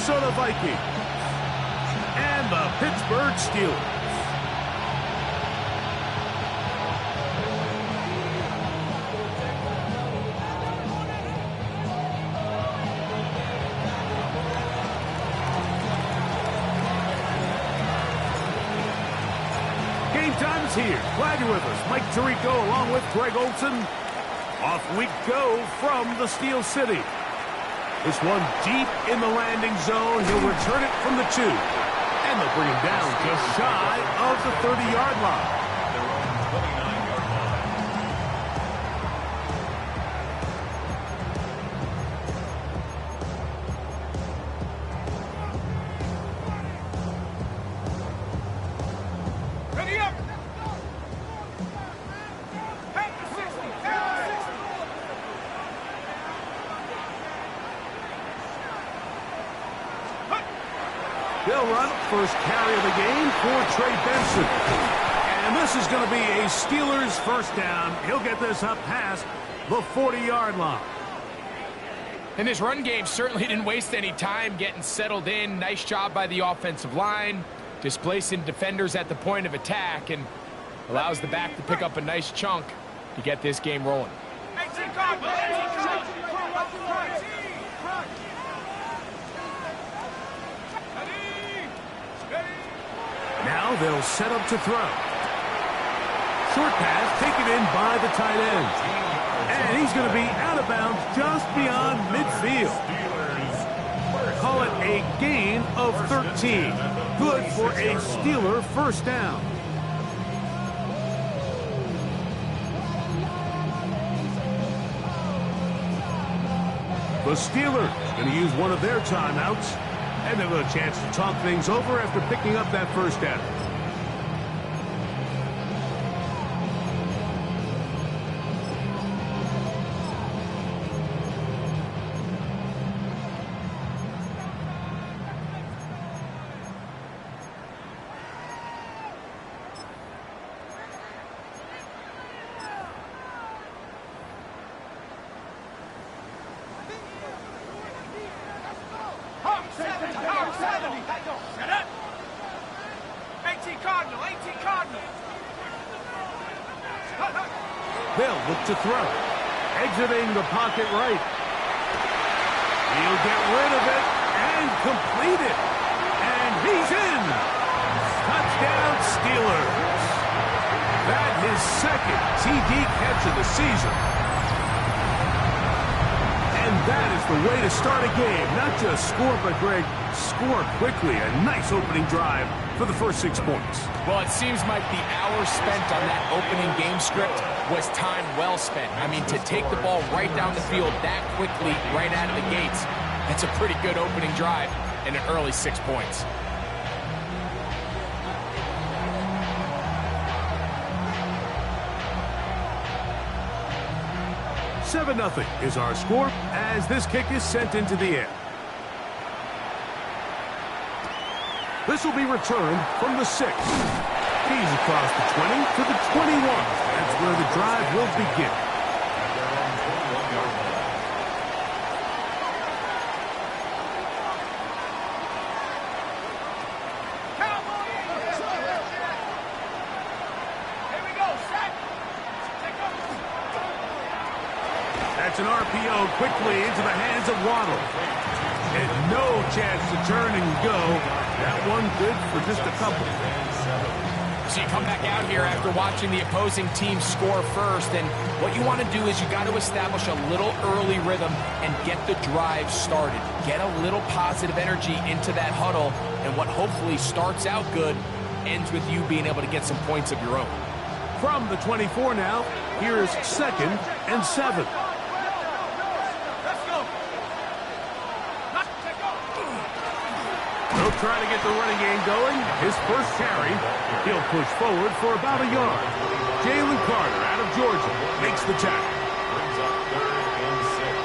Minnesota Vikings and the Pittsburgh Steelers. Game time is here. Glad you're with us. Mike Tirico along with Greg Olson. Off we go from the Steel City. This one deep in the landing zone. He'll return it from the 2. And they'll bring him down just shy of the 30-yard line. They'll run first carry of the game for Trey Benson. And this is going to be a Steelers first down. He'll get this up past the 40-yard line. And this run game certainly didn't waste any time getting settled in. Nice job by the offensive line, displacing defenders at the point of attack, and allows the back to pick up a nice chunk to get this game rolling. Now they'll set up to throw. Short pass taken in by the tight end. And he's going to be out of bounds just beyond midfield. Call it a gain of 13. Good for a Steeler first down. The Steelers going to use one of their timeouts. And they'll have a chance to talk things over after picking up that first down. They'll look to throw. Exiting the pocket right. He'll get rid of it and complete it. And he's in. Touchdown Steelers. That's his second TD catch of the season. And that is the way to start a game. Not just score, but Greg, score quickly. A nice opening drive for the first 6 points. Well, it seems like the hours spent on that opening game script was time well spent. I mean, to take the ball right down the field that quickly, right out of the gates, that's a pretty good opening drive and an early 6 points. "7-0 is our score as this kick is sent into the air. This will be returned from the 6. He's across the 20 to the 21. That's where the drive will begin. That's an RPO quickly into the hands of Waddle. And no chance to turn and go. That one good for just a couple. So you come back out here after watching the opposing team score first, and what you want to do is you got to establish a little early rhythm and get the drive started. Get a little positive energy into that huddle, and what hopefully starts out good ends with you being able to get some points of your own. From the 24 now, here's 2nd and 7. He'll try to get the running game going. His first carry, he'll push forward for about a yard. Jalen Carter out of Georgia makes the tackle. Brings up 3rd and 6.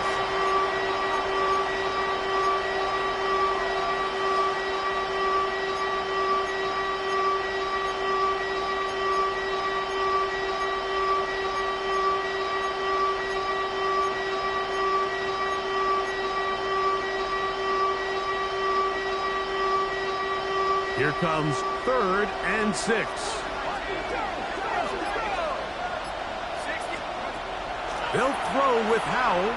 Here comes 3rd and 6. They'll throw with Howell.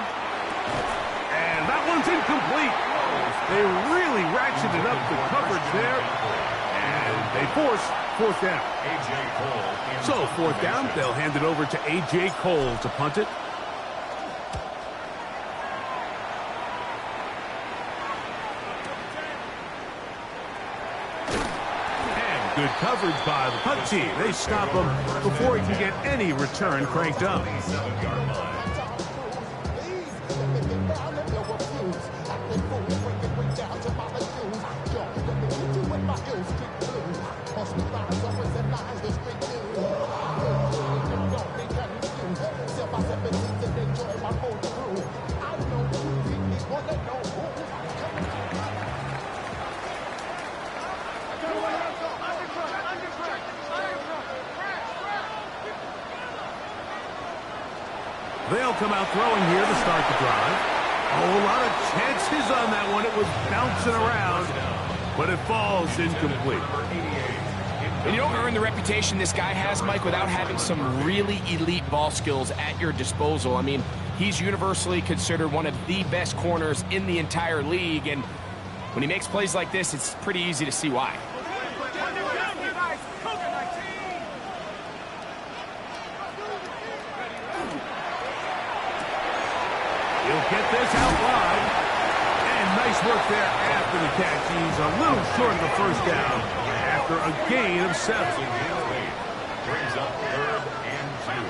And that one's incomplete. They really ratcheted up the coverage there. And they force 4th down. So 4th down, they'll hand it over to A.J. Cole to punt it. And good coverage by the punt team. They stop him before he can get any return cranked up. They'll come out throwing here to start the drive. Oh, a lot of chances on that one. It was bouncing around, but it falls incomplete. And you don't earn the reputation this guy has, Mike, without having some really elite ball skills at your disposal. I mean, he's universally considered one of the best corners in the entire league, and when he makes plays like this, it's pretty easy to see why. He'll get this out wide. And nice work there after the catch. He's a little short of the 1st down after a gain of 7. Brings up 3rd and 2.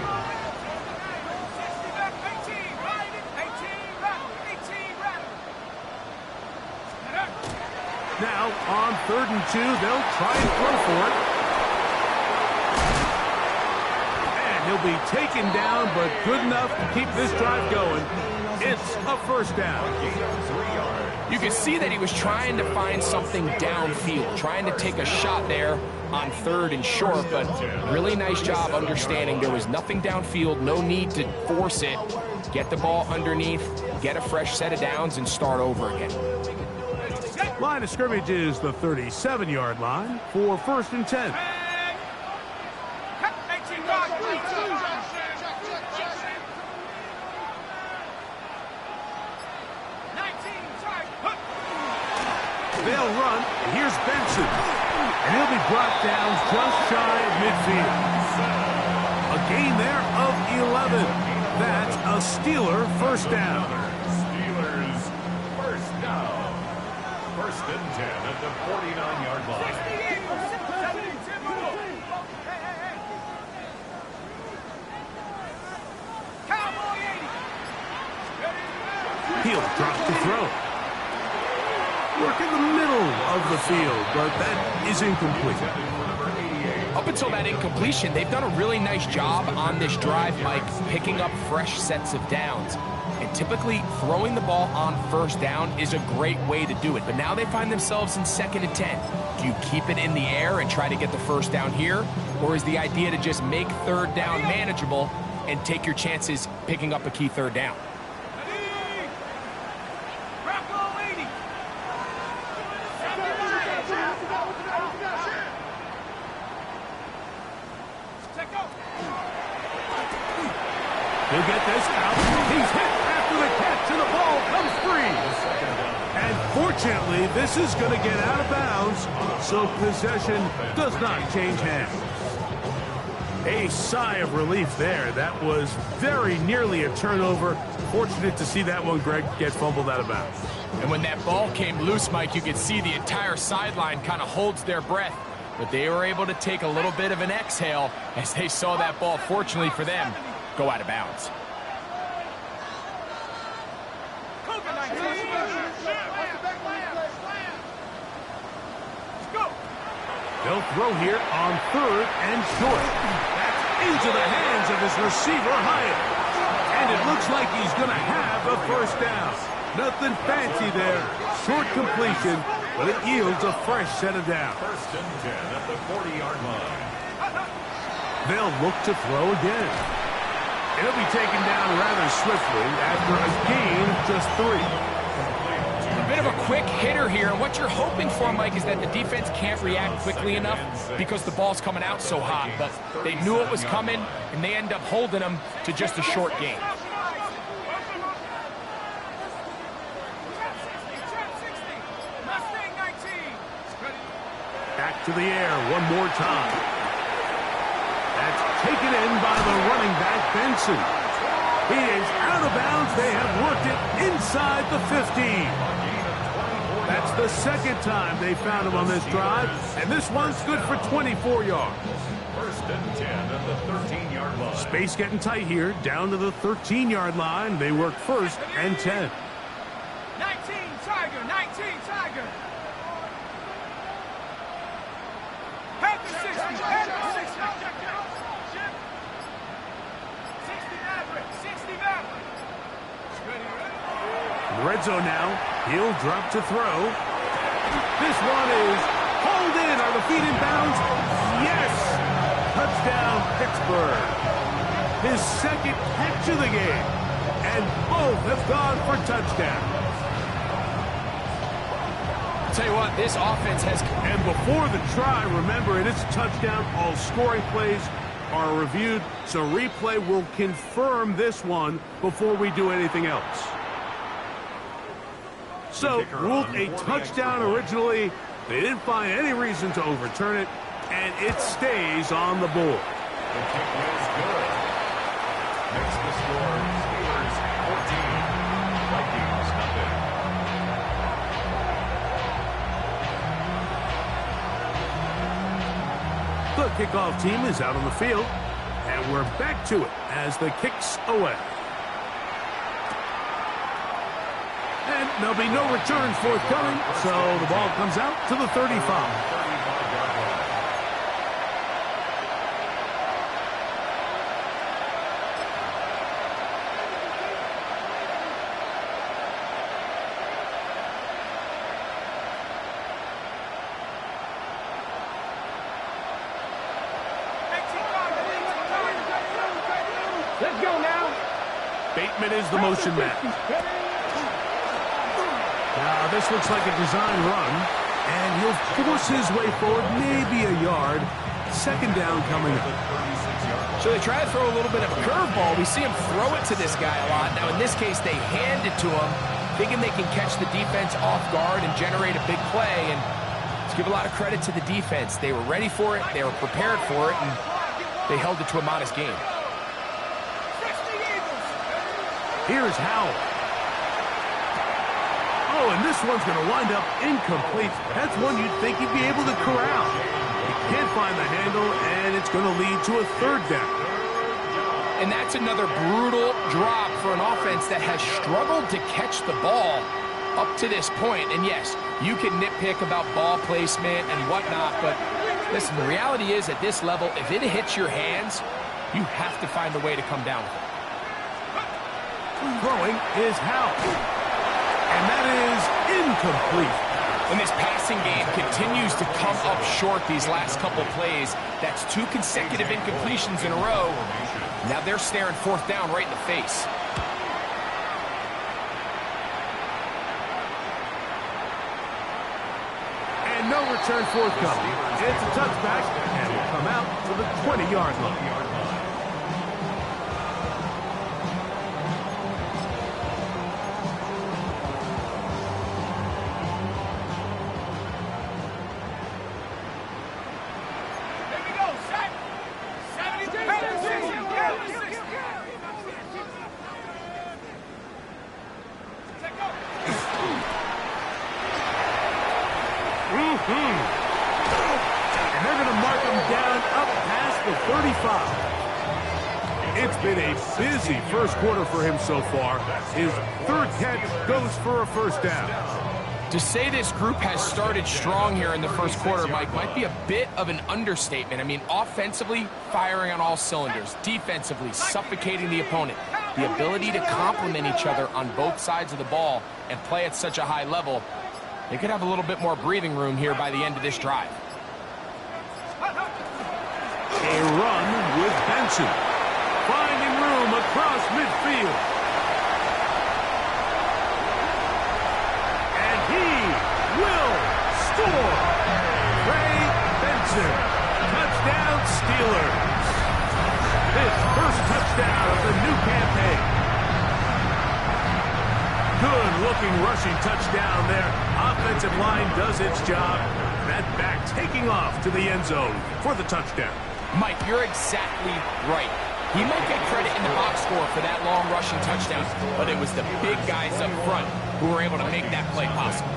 Now on 3rd and 2, they'll try and throw for it. And he'll be taken down, but good enough to keep this drive going. It's a 1st down. You can see that he was trying to find something downfield, trying to take a shot there on 3rd and short, but really nice job understanding there was nothing downfield, no need to force it. Get the ball underneath, get a fresh set of downs, and start over again. Line of scrimmage is the 37-yard line for 1st and 10. They'll run. Here's Benson. And he'll be brought down just shy of midfield. A gain there of 11. That's a Steeler 1st down. Steelers 1st down. 1st and 10 at the 49-yard line. He'll drop to throw. Work in the middle of the field, but that is incomplete. Up until that incompletion, they've done a really nice job on this drive, Mike, picking up fresh sets of downs. And typically, throwing the ball on 1st down is a great way to do it. But now they find themselves in 2nd and 10. Do you keep it in the air and try to get the 1st down here? Or is the idea to just make 3rd down manageable and take your chances picking up a key 3rd down? He'll get this out. He's hit after the catch, and the ball comes free. And fortunately, this is going to get out of bounds, so possession does not change hands. A sigh of relief there. That was very nearly a turnover. Fortunate to see that one, Greg, get fumbled out of bounds. And when that ball came loose, Mike, you could see the entire sideline kind of holds their breath. But they were able to take a little bit of an exhale as they saw that ball, fortunately for them, go out of bounds. They'll throw here on 3rd and short. That's into the hands of his receiver, Hyatt. And it looks like he's going to have a 1st down. Nothing fancy there. Short completion, but it yields a fresh set of downs. 1st and 10 at the 40-yard line. They'll look to throw again. It'll be taken down rather swiftly after a gain of just 3. A bit of a quick hitter here, and what you're hoping for, Mike, is that the defense can't react quickly enough because the ball's coming out so hot. But they knew it was coming, and they end up holding them to just a short game. Back to the air one more time. That's taken in by the running back, Benson. He is out of bounds. They have worked it inside the 15. That's the second time they found him on this drive, and this one's good for 24 yards. First and 10 at the 13-yard line. Space getting tight here, down to the 13-yard line. They work first and 10. 19 Tiger, 19 Tiger. Head to 60, head to 60. 60 Maverick, 60 Maverick. In the red zone now, he'll drop to throw. This one is hauled in. Are the feet in bounds? Yes! Touchdown, Pittsburgh. His second catch of the game. And both have gone for touchdowns. Tell you what, this offense has... And before the try, remember, it is a touchdown. All scoring plays are reviewed, so replay will confirm this one before we do anything else. So, ruled a touchdown originally. They didn't find any reason to overturn it, and it stays on the board. The kick is good. Makes the score Steelers 14, Vikings nothing. The kickoff team is out on the field, and we're back to it as the kick's away. And there'll be no returns forthcoming, so the ball comes out to the 35. 35-yard line. Let's go now. Bateman is the motion man. Now, this looks like a design run, and he'll force his way forward, maybe a yard. Second down coming up. So they try to throw a little bit of a curveball. We see him throw it to this guy a lot. Now, in this case, they hand it to him, thinking they can catch the defense off guard and generate a big play. And let's give a lot of credit to the defense. They were ready for it, they were prepared for it, and they held it to a modest game. Here's Howell. Oh, and this one's going to wind up incomplete. That's one you'd think he'd be able to corral. He can't find the handle, and it's going to lead to a third down. And that's another brutal drop for an offense that has struggled to catch the ball up to this point. And yes, you can nitpick about ball placement and whatnot, but listen, the reality is at this level, if it hits your hands, you have to find a way to come down with it. Throwing is Howell. And that is incomplete. And this passing game continues to come up short these last couple plays. That's 2 consecutive incompletions in a row. Now they're staring fourth down right in the face. And no return forthcoming. It's a touchback, and will come out to the 20-yard line. And they're going to mark him down up past the 35. It's been a busy first quarter for him so far. His third catch goes for a first down. To say this group has started strong here in the first quarter, Mike, might be a bit of an understatement. I mean, offensively, firing on all cylinders. Defensively, suffocating the opponent. The ability to complement each other on both sides of the ball and play at such a high level. They could have a little bit more breathing room here by the end of this drive. A run with Benson. Finding room across midfield. And he him. Touchdown, Steelers. His first touchdown of the new campaign. Good-looking rushing touchdown there. Offensive line does its job. That back taking off to the end zone for the touchdown. Mike, you're exactly right. He might get credit in the box score for that long rushing touchdown, but it was the big guys up front who were able to make that play possible.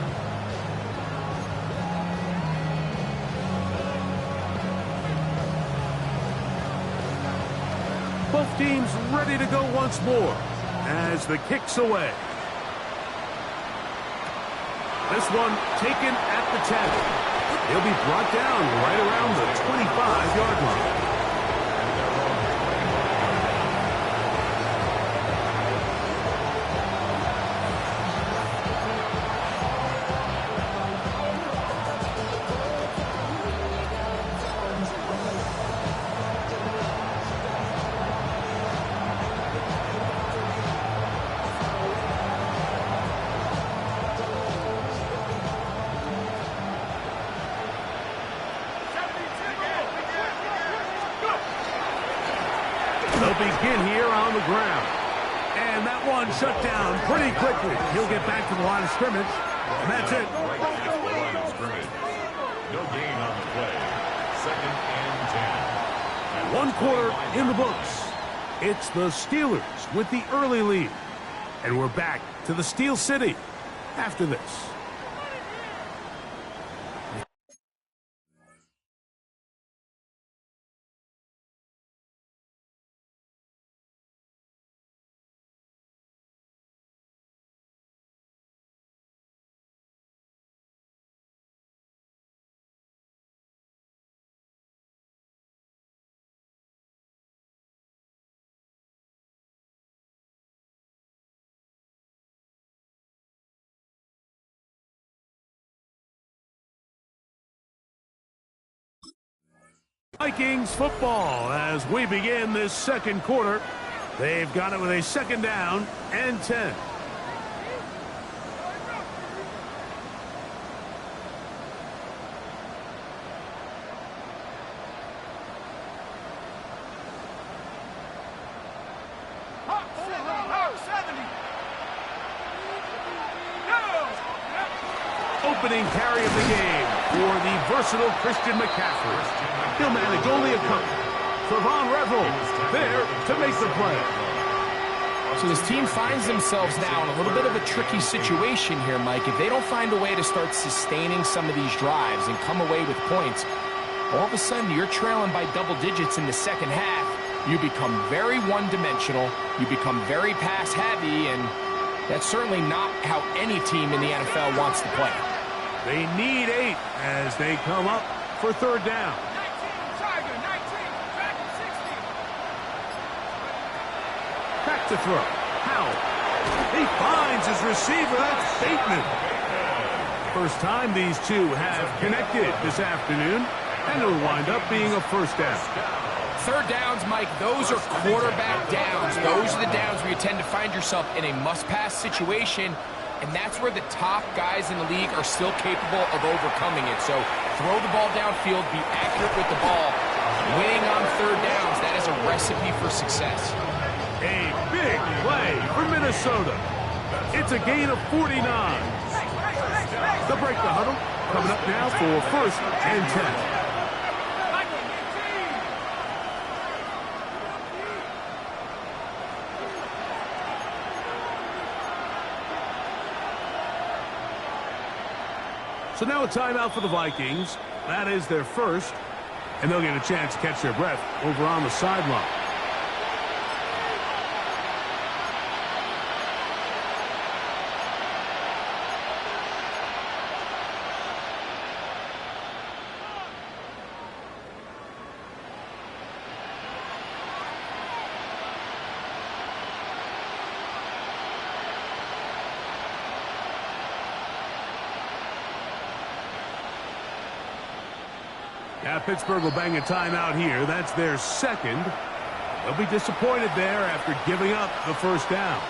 Both teams ready to go once more as the kick's away. This one taken at the 10. He'll be brought down right around the 25-yard line. They'll begin here on the ground. And that one shut down pretty quickly. He'll get back to the line of scrimmage. And that's it. Right at the line of scrimmage. No gain on the play. 2nd and 10. 1 quarter in the books. It's the Steelers with the early lead. And we're back to the Steel City after this. Vikings football as we begin this second quarter. They've got it with a 2nd down and 10. Opening carry of the game for the versatile Christian McCaffrey. He'll manage only a couple. Trevon Revel there to make the play. So this team finds themselves now in a little bit of a tricky situation here, Mike. If they don't find a way to start sustaining some of these drives and come away with points, all of a sudden you're trailing by double digits in the second half. You become very one-dimensional. You become very pass-heavy, and that's certainly not how any team in the NFL wants to play. They need 8 as they come up for 3rd down. 19, Tiger, 19, Dragon 60. Back to throw. Howell. He finds his receiver. That's Bateman. First time these two have connected this afternoon, and it'll wind up being a 1st down. 3rd downs, Mike, those are quarterback downs. Those are the downs where you tend to find yourself in a must-pass situation, and that's where the top guys in the league are still capable of overcoming it. So throw the ball downfield, be accurate with the ball. Winning on 3rd downs, that is a recipe for success. A big play for Minnesota. It's a gain of 49. They'll break the huddle. Coming up now for 1st and 10. So now a timeout for the Vikings. That is their first, and they'll get a chance to catch their breath over on the sideline. Yeah, Pittsburgh will bang a timeout here. That's their 2nd. They'll be disappointed there after giving up the 1st down.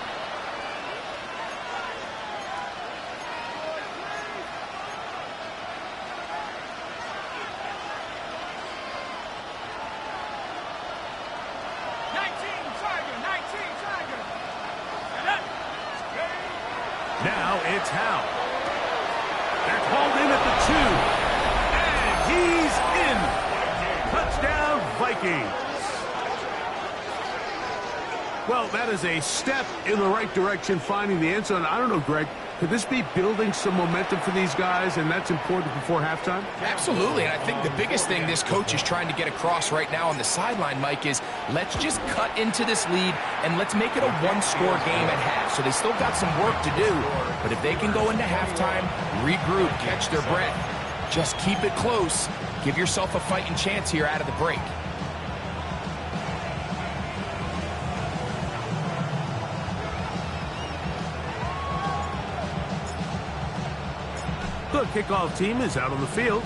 Now it's Howe. They're called in at the 2. And he's in. Touchdown, Vikings. Well, that is a step in the right direction, finding the end zone. I don't know, Greg, could this be building some momentum for these guys, and that's important before halftime? Absolutely, and I think the biggest thing this coach is trying to get across right now on the sideline, Mike, is let's just cut into this lead and let's make it a one-score game at half. So they still got some work to do, but if they can go into halftime, regroup, catch their breath, just keep it close, give yourself a fighting chance here out of the break. The kickoff team is out on the field,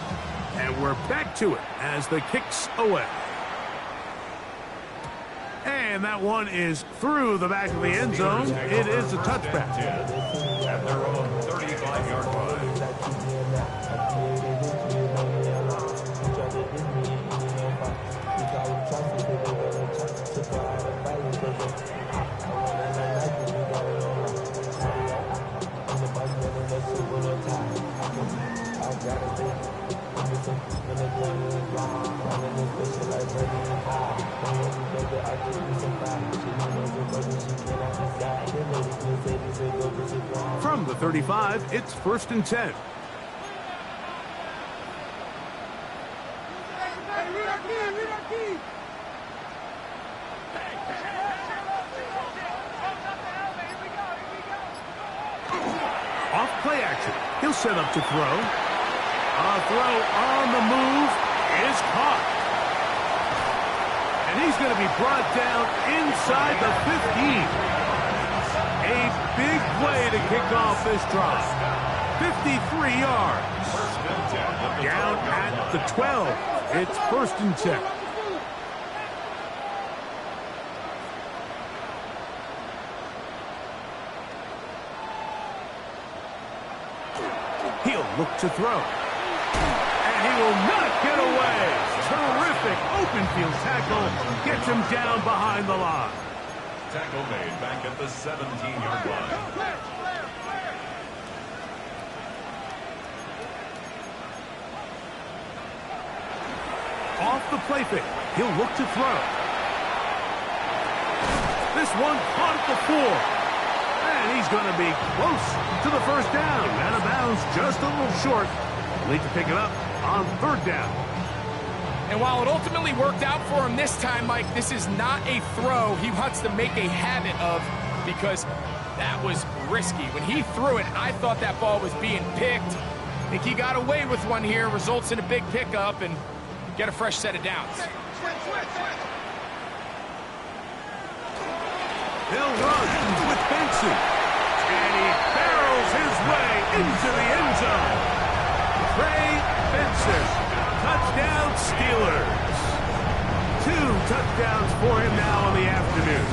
and we're back to it as the kick's away. And that one is through the back of the end zone. It is a touchback. At their own 35-yard line. From the 35, it's 1st and 10. Off play action. He'll set up to throw. A throw on the move is caught. And he's going to be brought down inside the 15. A big play to kick off this drive. 53 yards. Down at the 12. It's 1st and 10. He'll look to throw. And he will not get away. Terrific open field tackle. Gets him down behind the line. Tackle made back at the 17-yard line. Off the play fake. He'll look to throw. This one caught at the 4. And he's going to be close to the 1st down. Out of bounds, just a little short. Need to pick it up on 3rd down. And while it ultimately worked out for him this time, Mike, this is not a throw he wants to make a habit of, because that was risky. When he threw it, I thought that ball was being picked. I think he got away with one here, results in a big pickup, and get a fresh set of downs. He'll run with Benson. And he barrels his way into the end zone. Trey Benson. Touchdown, Steelers. 2 touchdowns for him now in the afternoon.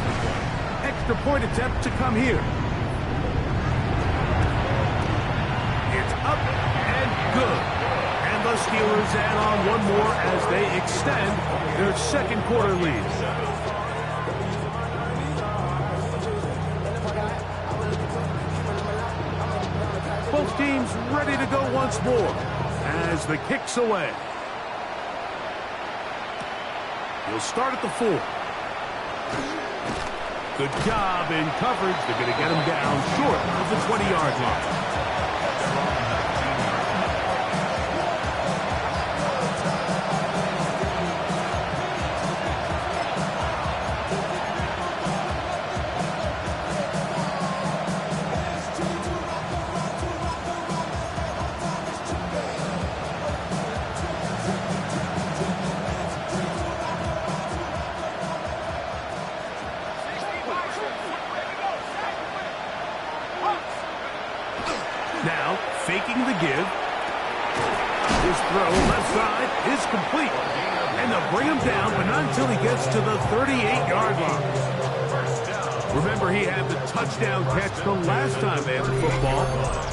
Extra point attempt to come here. It's up and good. And the Steelers add on one more as they extend their 2nd quarter lead. Both teams ready to go once more as the kick's away. He'll start at the 4. Good job in coverage. They're going to get him down short of the 20-yard line. Now, faking the give. His throw left side is complete. And they'll bring him down, but not until he gets to the 38-yard line. Remember, he had the touchdown catch the last time they had the football.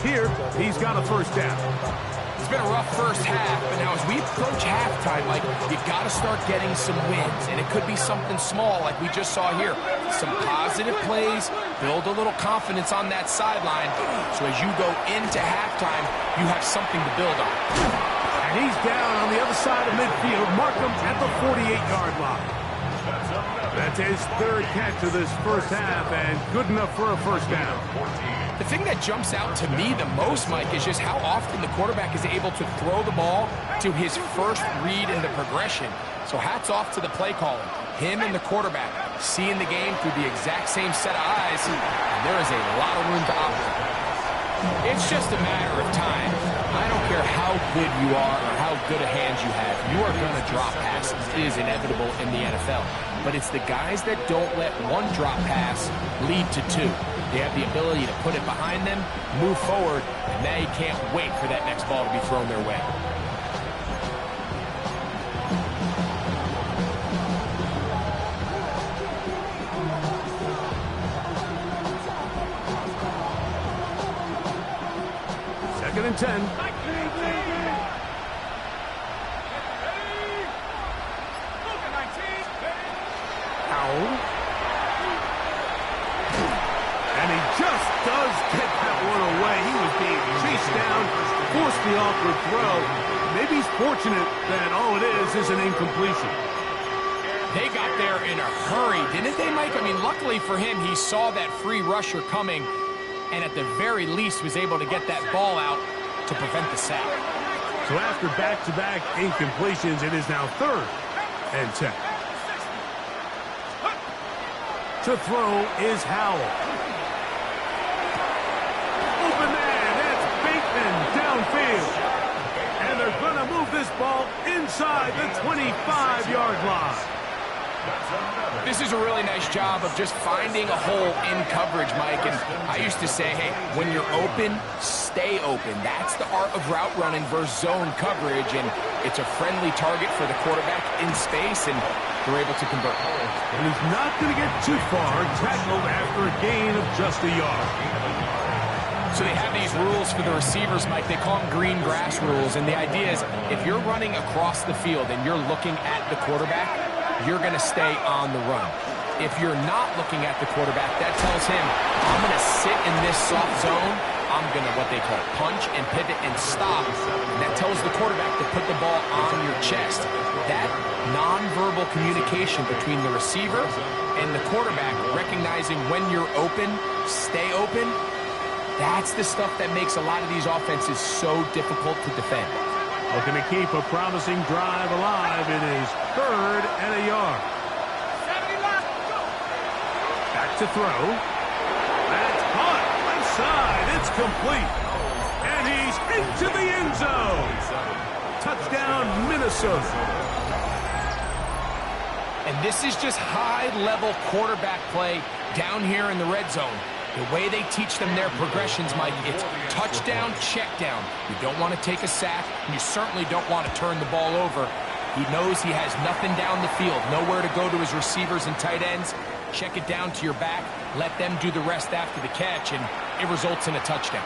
Here, he's got a 1st down. It's been a rough first half, but now as we approach halftime, like, you got to start getting some wins, and it could be something small like we just saw here. Some positive plays, build a little confidence on that sideline, so as you go into halftime, you have something to build on. And he's down on the other side of midfield. Mark him at the 48-yard line. That's his third catch of this first half, and good enough for a first down. The thing that jumps out to me the most, Mike, is just how often the quarterback is able to throw the ball to his first read in the progression. So hats off to the play calling. Him and the quarterback seeing the game through the exact same set of eyes, and there is a lot of room to operate. It's just a matter of time. I don't care how good you are or how good a hands you have. You are going to drop passes. It is inevitable in the NFL. But it's the guys that don't let one drop pass lead to two. They have the ability to put it behind them, move forward, and they can't wait for that next ball to be thrown their way. Second and 10. And he just does get that one away. He was being chased down, forced the awkward throw. Maybe he's fortunate that all it is an incompletion. They got there in a hurry, didn't they, Mike? I mean, luckily for him, he saw that free rusher coming, and at the very least was able to get that ball out to prevent the sack. So after back-to-back incompletions, it is now third and 10. To throw is Howell. Open man, that's Bateman downfield. And they're going to move this ball inside the 25-yard line. This is a really nice job of just finding a hole in coverage, Mike. And I used to say, hey, when you're open, stay open. That's the art of route running versus zone coverage. And it's a friendly target for the quarterback in space, and they're able to convert. And he's not going to get too far, tackled after a gain of just a yard. So they have these rules for the receivers, Mike. They call them green grass rules. And the idea is if you're running across the field and you're looking at the quarterback, you're going to stay on the run. If you're not looking at the quarterback, that tells him, I'm going to sit in this soft zone. I'm going to, what they call, punch and pivot and stop. And that tells the quarterback to put the ball on your chest. That nonverbal communication between the receiver and the quarterback, recognizing when you're open, stay open, that's the stuff that makes a lot of these offenses so difficult to defend. Looking to keep a promising drive alive. It is third and a yard. Back to throw. That's caught. Left side. It's complete. And he's into the end zone. Touchdown, Minnesota. And this is just high-level quarterback play down here in the red zone. The way they teach them their progressions, Mike, it's touchdown, check down. You don't want to take a sack, and you certainly don't want to turn the ball over. He knows he has nothing down the field, nowhere to go to his receivers and tight ends. Check it down to your back, let them do the rest after the catch, and it results in a touchdown.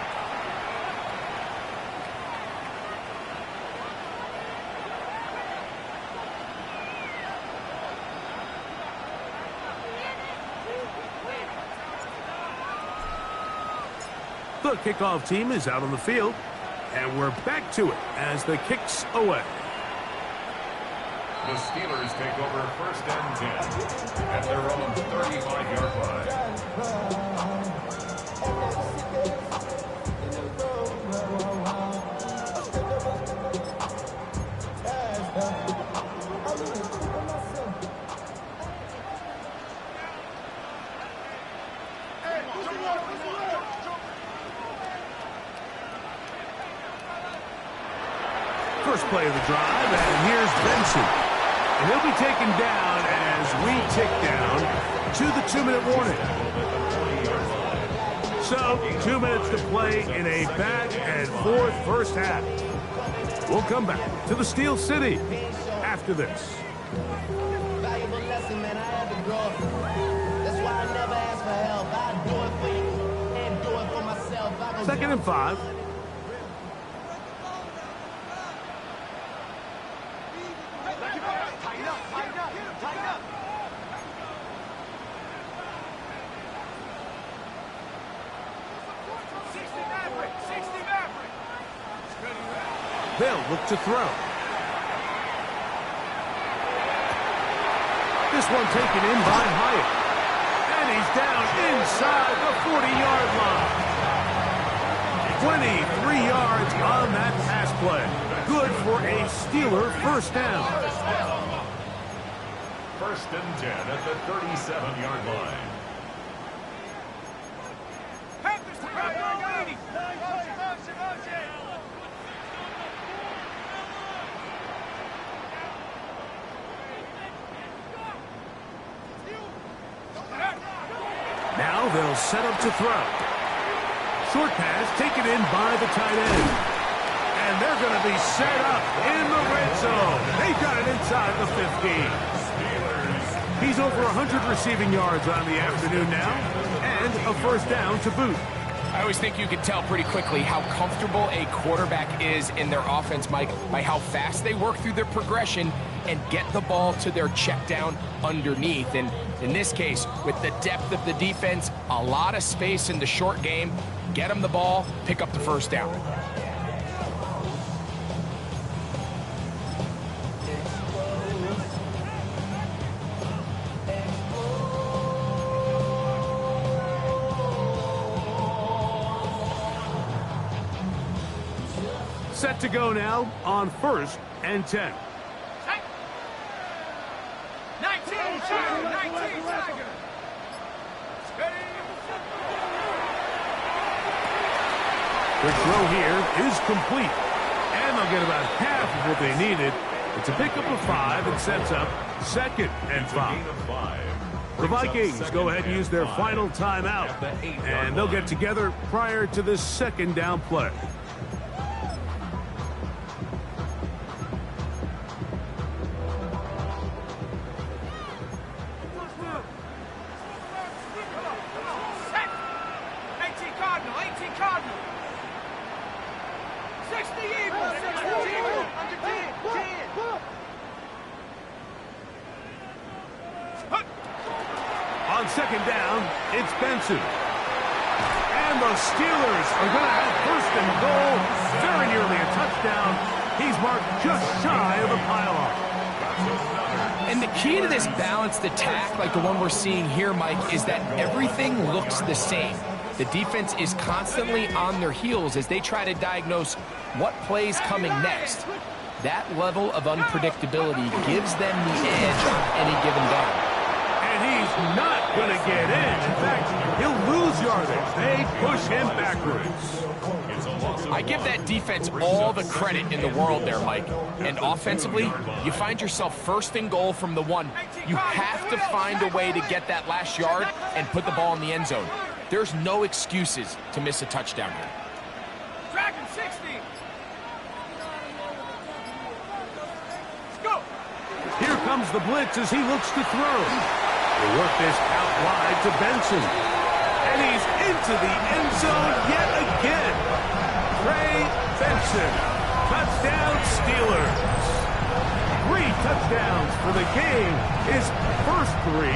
The kickoff team is out on the field, and we're back to it as the kick's away. The Steelers take over first and 10 at their own 35-yard line. First play of the drive, and here's Benson. And he'll be taken down as we tick down to the 2-minute warning. So, 2 minutes to play in a back-and-forth first half. We'll come back to the Steel City after this. Valuable lesson, man. I had to grow. That's why I never ask for help. I do it for you and do it for myself. Second and 5. They'll look to throw. This one taken in by Hyatt. And he's down inside the 40-yard line. 23 yards on that pass play. Good for a Steeler first down. First and 10 at the 37-yard line. Panthers to Panthers 80. Now they'll set up to throw. Short pass taken in by the tight end. And they're going to be set up in the red zone. They got it inside the 15. He's over 100 receiving yards on the afternoon now, and a first down to boot. I always think you can tell pretty quickly how comfortable a quarterback is in their offense, Mike, by how fast they work through their progression and get the ball to their check down underneath. And in this case, with the depth of the defense, a lot of space in the short game, get them the ball, pick up the first down. Set to go now on first and 10. 19 Tiger. The throw here is complete. And they'll get about half of what they needed. It's a pickup of 5 and sets up second and 5. The Vikings go ahead and use their final timeout. And they'll get together prior to this second down play. On second down, it's Benson. And the Steelers are going to have first and goal. Very nearly a touchdown. He's marked just shy of the pylon. And the key to this balanced attack, like the one we're seeing here, Mike, is that everything looks the same. The defense is constantly on their heels as they try to diagnose what play's coming next. That level of unpredictability gives them the edge on any given down. And he's not going to get in. In fact, he'll lose yardage. They push him backwards. I give that defense all the credit in the world there, Mike. And offensively, you find yourself first and goal from the 1. You have to find a way to get that last yard and put the ball in the end zone. There's no excuses to miss a touchdown here. Dragon 60. Let's go. Here comes the blitz as he looks to throw. They work this out wide to Benson. And he's into the end zone yet again. Trey Benson. Touchdown Steelers. 3 touchdowns for the game. His first 3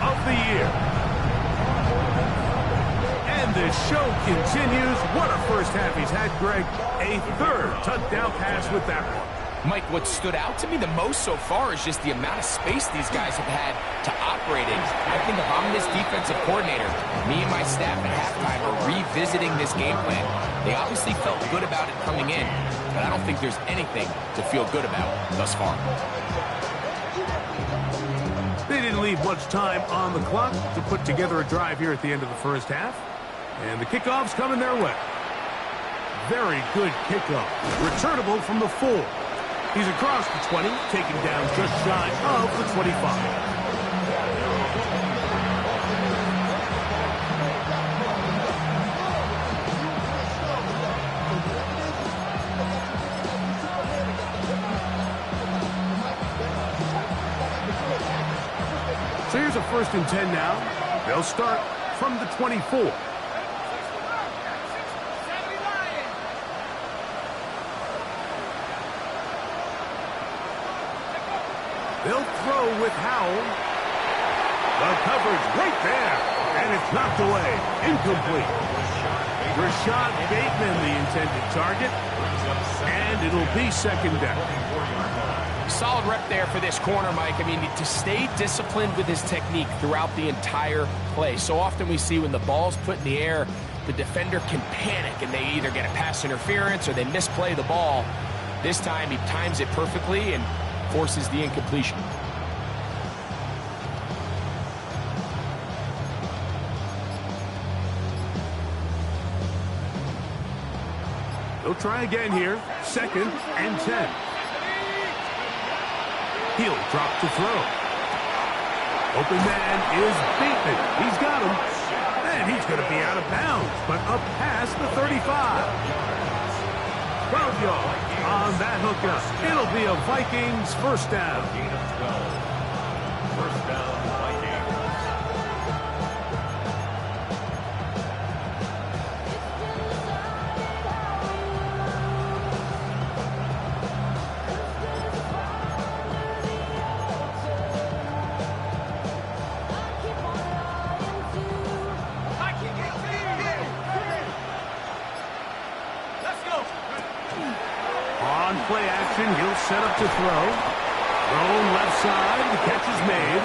of the year. And the show continues. What a first half he's had, Greg. A 3rd touchdown pass with that one. Mike, what stood out to me the most so far is just the amount of space these guys have had to operate in. I think if I'm this defensive coordinator, me and my staff at halftime are revisiting this game plan. They obviously felt good about it coming in, but I don't think there's anything to feel good about thus far. They didn't leave much time on the clock to put together a drive here at the end of the first half. And the kickoff's coming their way. Very good kickoff. Returnable from the 4. He's across the 20, taken down just shy of the 25. So here's a first and 10 now. They'll start from the 24. They'll throw with Howell. The coverage right there. And it's knocked away. Incomplete. Rashad Bateman, the intended target. And it'll be second down. Solid rep there for this corner, Mike. I mean, to stay disciplined with his technique throughout the entire play. So often we see when the ball's put in the air, the defender can panic and they either get a pass interference or they misplay the ball. This time he times it perfectly and forces the incompletion. They'll try again here. 2nd and 10. He'll drop to throw. Open man is Bateman. He's got him. And he's going to be out of bounds, but up past the 35. 12 yards on that hookup. It'll be a Vikings first down. Gain of 12. First down, Vikings. On play action, he'll set up to throw. Thrown left side, the catch is made.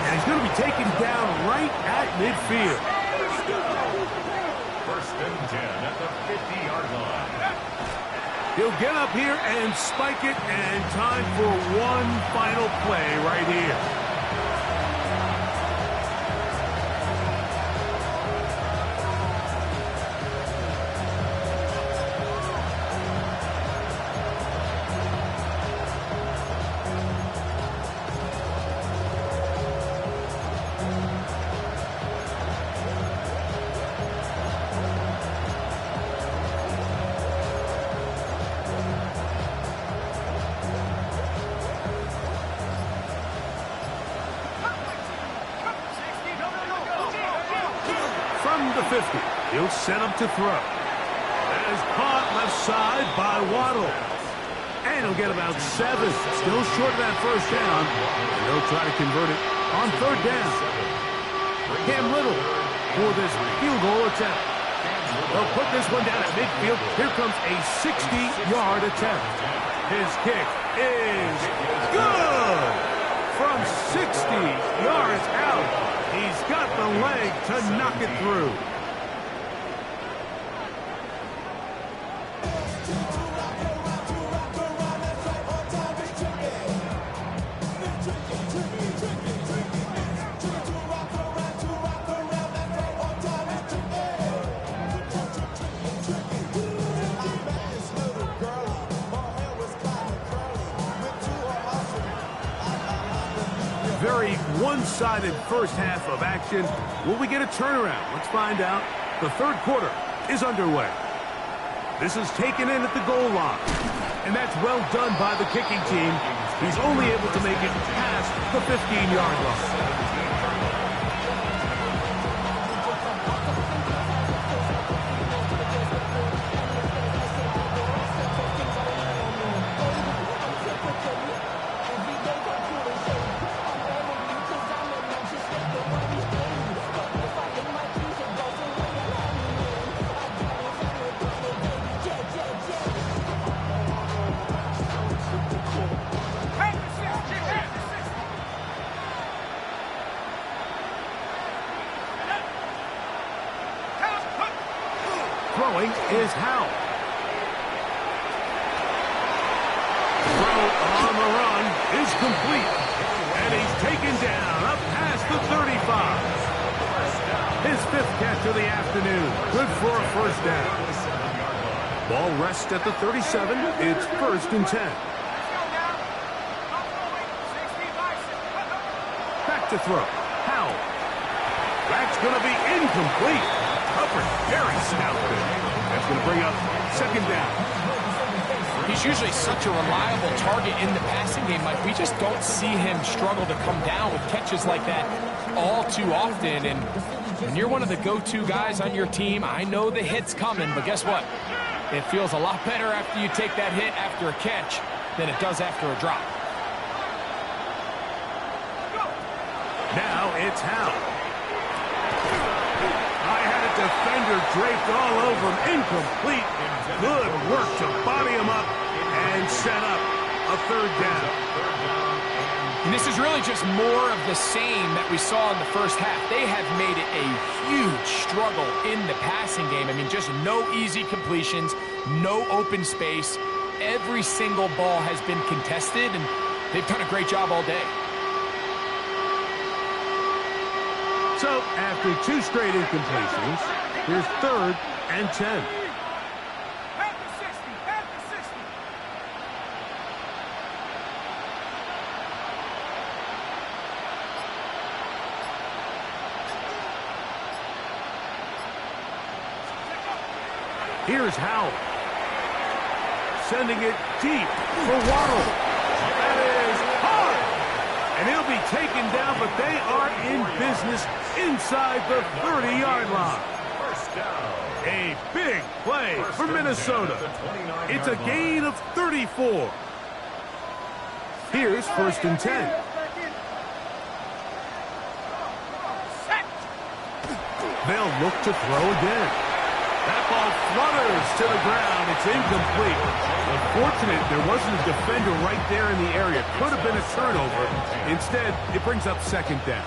And he's going to be taken down right at midfield. First and 10 at the 50-yard line. He'll get up here and spike it, and time for one final play right here. From the 50, he'll set up to throw. That is caught left side by Waddle. And he'll get about 7. Still short of that first down. And they'll try to convert it on 3rd down. Cam Little for this field goal attempt. They'll put this one down at midfield. Here comes a 60-yard attempt. His kick is good. From 60 yards out, he's got the leg to knock it through. Very one-sided first half of action. Will we get a turnaround? Let's find out. The 3rd quarter is underway. This is taken in at the goal line. And that's well done by the kicking team. He's only able to make it past the 15-yard line. Throwing is Howe. Throw on the run is complete. And he's taken down up past the 35. His 5th catch of the afternoon. Good for a first down. Ball rests at the 37. It's 1st and 10. Back to throw. Howe. That's going to be incomplete. Covered very stoutly. That's going to bring up 2nd down. He's usually such a reliable target in the passing game, Mike. We just don't see him struggle to come down with catches like that all too often. And when you're one of the go-to guys on your team, I know the hit's coming, but guess what? It feels a lot better after you take that hit after a catch than it does after a drop. Now it's Howell. I had a defender draped all over him. Incomplete. Good work to body him up and set up a third down. And this is really just more of the same that we saw in the first half. They have made it a huge struggle in the passing game. I mean, just no easy completions, no open space. Every single ball has been contested, and they've done a great job all day. So, after 2 straight incompletions, here's 3rd and 10. At the 60, at the 60. Here's Howell. Sending it deep for Waddle. That is hard. And he'll be taken down, but they are in business inside the 30-yard line. First down. A big play for Minnesota. It's a gain of 34. Here's 1st and 10. They'll look to throw again. That ball flutters to the ground. It's incomplete. Unfortunate there wasn't a defender right there in the area. Could have been a turnover. Instead, it brings up 2nd down.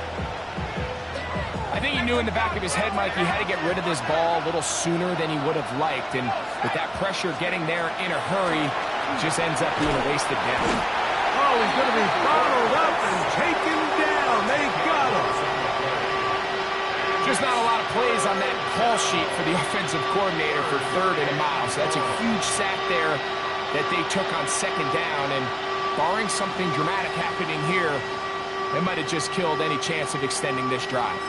I think he knew in the back of his head, Mike, he had to get rid of this ball a little sooner than he would have liked. And with that pressure getting there in a hurry, it just ends up being a wasted down. Oh, he's going to be bottled up and taken down. They got him. Just not a lot of plays on that call sheet for the offensive coordinator for 3rd and a mile. So that's a huge sack there that they took on 2nd down. And barring something dramatic happening here, they might have just killed any chance of extending this drive.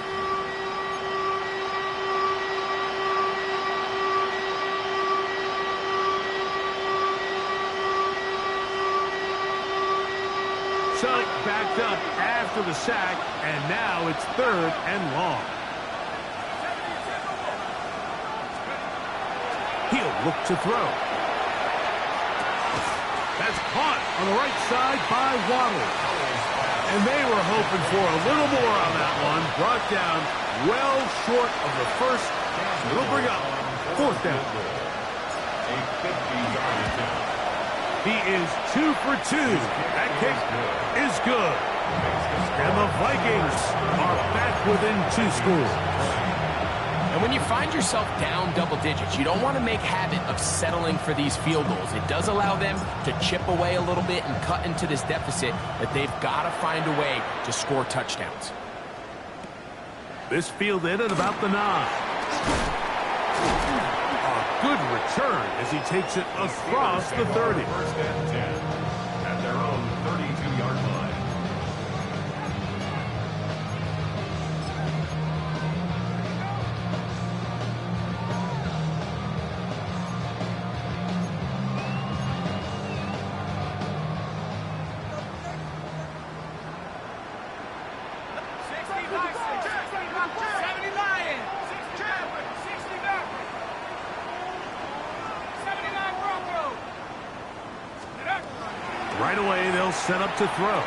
So backed up after the sack, and now it's 3rd and long. He'll look to throw. That's caught on the right side by Waddle. And they were hoping for a little more on that one. Brought down well short of the first. It'll bring up 4th down. A 50-yard attempt. He is 2 for 2. That kick is good. And the Vikings are back within 2 scores. And when you find yourself down double digits, you don't want to make habit of settling for these field goals. It does allow them to chip away a little bit and cut into this deficit, but they've got to find a way to score touchdowns. This fielded at about the 9. A good return as he takes it across the 30. 1st and 10 at their own 32-yard line. Right away, they'll set up to throw.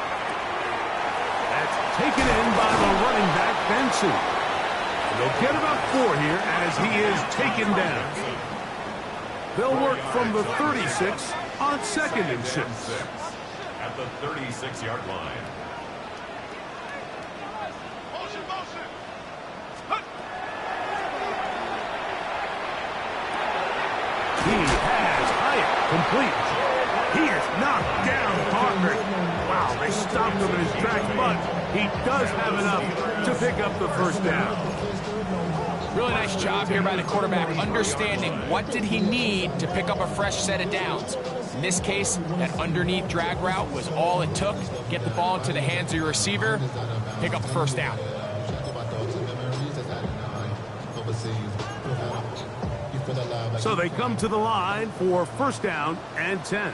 That's taken in by the running back, Benson. And they'll get about 4 here as he is taken down. They'll work from the 36 on 2nd and 6. At the 36-yard line. He has Hyatt complete. He is knocked down hard. Wow, they stopped him in his tracks, but he does have enough to pick up the 1st down. Really nice job here by the quarterback, understanding what did he need to pick up a fresh set of downs. In this case, that underneath drag route was all it took. Get the ball into the hands of your receiver, pick up a 1st down. So they come to the line for 1st down and 10.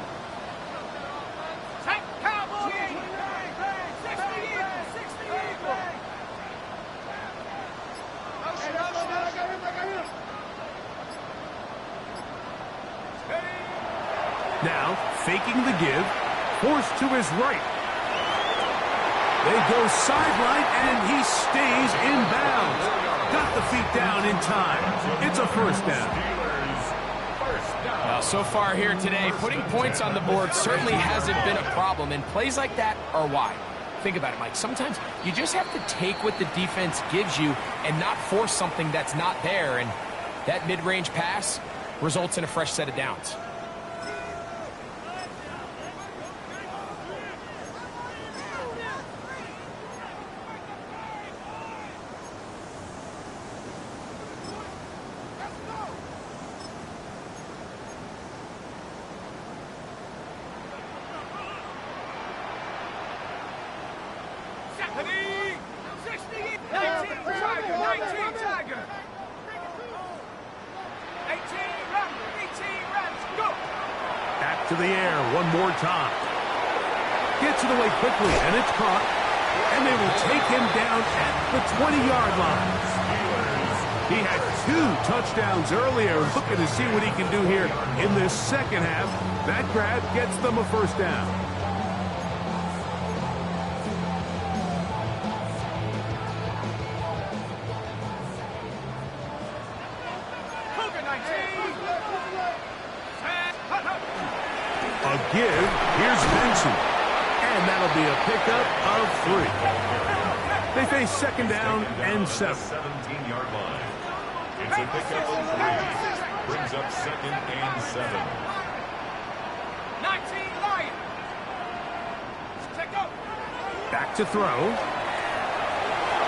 Now, faking the give, forced to his right. They go sideline, and he stays in bounds. Got the feet down in time. It's a first down. Well, so far here today, putting points on the board certainly hasn't been a problem, and plays like that are why. Think about it, Mike. Sometimes you just have to take what the defense gives you and not force something that's not there, and that mid-range pass results in a fresh set of downs. To the air one more time. Gets it away quickly, and it's caught. And they will take him down at the 20-yard line. He had 2 touchdowns earlier. Looking to see what he can do here in this second half. That grab gets them a first down. A give. Here's Benson. And that'll be a pickup of 3. They face second down and 7. 17-yard line. It's a pickup of 3. Brings up second and 7. 19 Lion. Take up. Back to throw.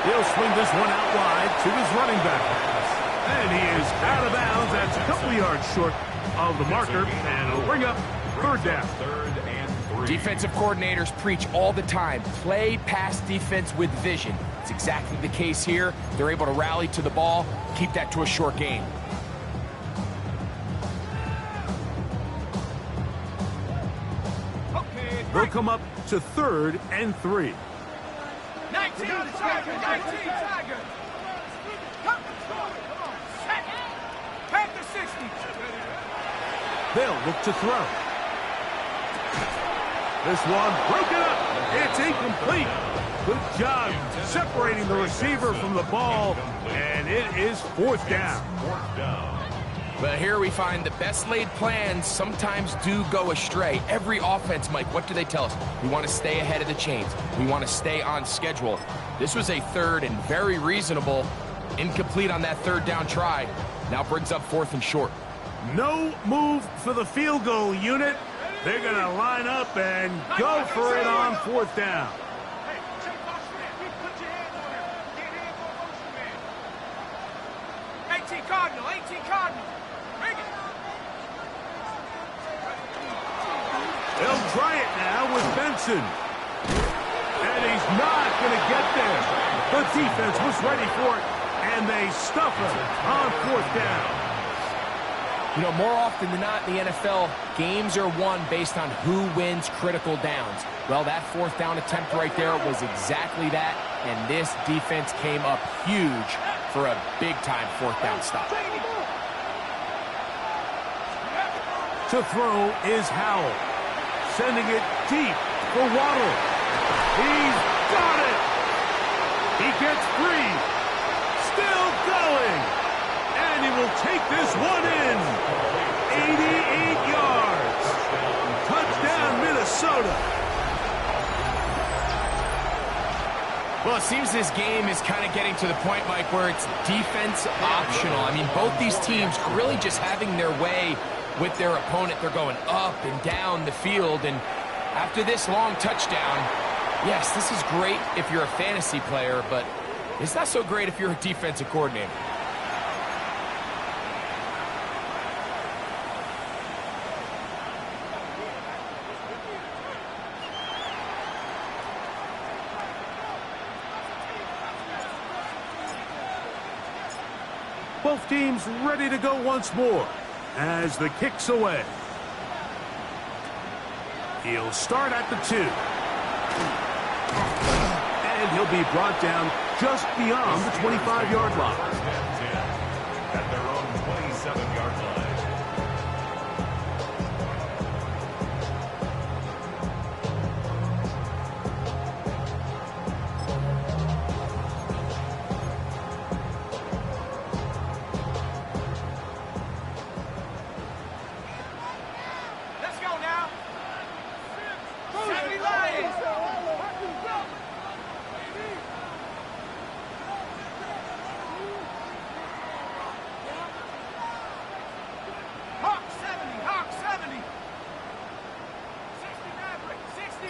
He'll swing this one out wide to his running back. And he is out of bounds. That's a couple yards short of the marker. And it'll bring up third down. Third and 3. Defensive coordinators preach all the time, play pass defense with vision. It's exactly the case here. They're able to rally to the ball, keep that to a short game. They'll come up to third and 3. 19 Tiger. 19 Tiger. Panther 60. They'll look to throw. This one broken up. It's incomplete. Good job separating the receiver from the ball, and it is fourth down. But here we find the best laid plans sometimes do go astray. Every offense, Mike, what do they tell us? We want to stay ahead of the chains. We want to stay on schedule. This was a third and very reasonable. Incomplete on that third down try. Now brings up fourth and short. No move for the field goal unit. They're going to line up and go for it on fourth down. 18 Cardinal. 18 Cardinal. Bring it. They'll try it now with Benson. And he's not going to get there. The defense was ready for it, and they stuff him on fourth down. You know, more often than not in the NFL, games are won based on who wins critical downs. Well, that fourth down attempt right there was exactly that, and this defense came up huge for a big-time fourth down stop. To throw is Howell, sending it deep for Waddle. He's got it! He gets free, still going, and he will take this one in. 88 yards. Touchdown, Minnesota. Well, it seems this game is kind of getting to the point, Mike, where it's defense optional. I mean, both these teams are really just having their way with their opponent. They're going up and down the field, and after this long touchdown, yes, this is great if you're a fantasy player, but it's not so great if you're a defensive coordinator. Both teams ready to go once more as the kick's away. He'll start at the 2. And he'll be brought down just beyond the 25-yard line. At their own 27-yard line.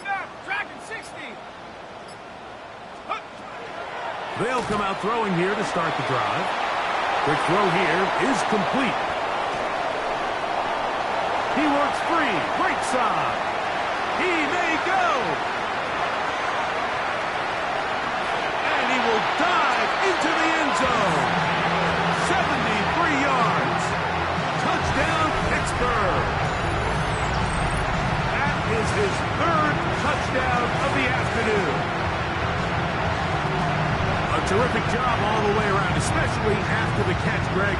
Dragon 60. They'll come out throwing here to start the drive. Quick throw here is complete. He works free. Right side. He may go. And he will dive into the end zone. 73 yards. Touchdown, Pittsburgh. That is his third touchdown of the afternoon. A terrific job all the way around, especially after the catch, Greg,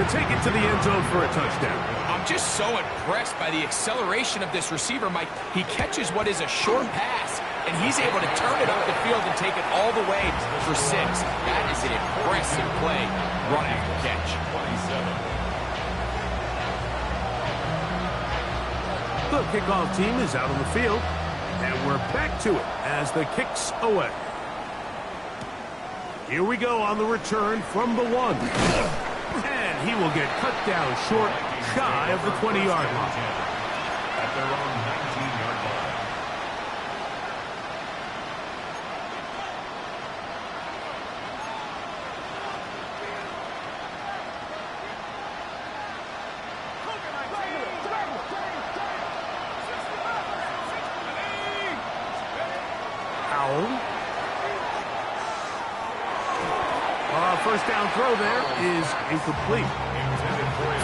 to take it to the end zone for a touchdown. I'm just so impressed by the acceleration of this receiver, Mike. He catches what is a short pass, and he's able to turn it up the field and take it all the way for 6. That is an impressive play, run after catch. 27. The kickoff team is out on the field, and we're back to it as the kick's away. Here we go on the return from the 1. And he will get cut down short, shy of the 20-yard line. At their own 19-yard line. Howell. First down throw there is incomplete.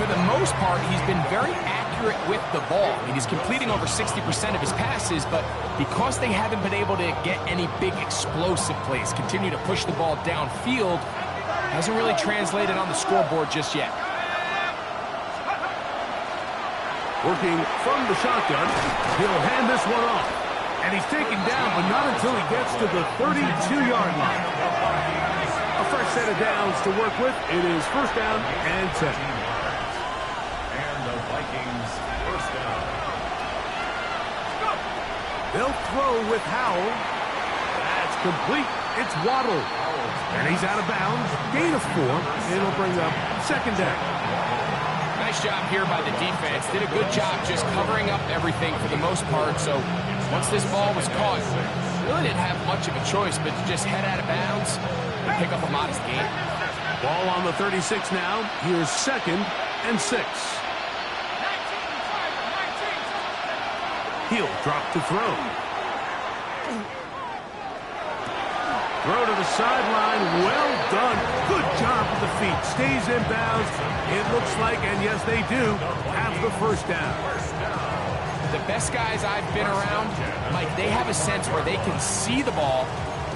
For the most part, he's been very accurate with the ball. I mean, he's completing over 60% of his passes, but because they haven't been able to get any big explosive plays, continue to push the ball downfield, hasn't really translated on the scoreboard just yet. Working from the shotgun, he'll hand this one off. And he's taken down, but not until he gets to the 32-yard line. A fresh set of downs to work with. It is first down and 10. And the Vikings first down. They'll throw with Howell. That's complete. It's Waddle. And he's out of bounds. Gain of 4. It'll bring up second down. Nice job here by the defense. Did a good job just covering up everything for the most part. So once this ball was caught, really didn't have much of a choice but to just head out of bounds and pick up a modest gain. Ball on the 36 now. Here's second and 6. He'll drop to throw. Throw to the sideline. Well done. Good job with the feet. Stays in bounds. It looks like, and yes, they do, have the first down. The best guys I've been around, Mike, they have a sense where they can see the ball,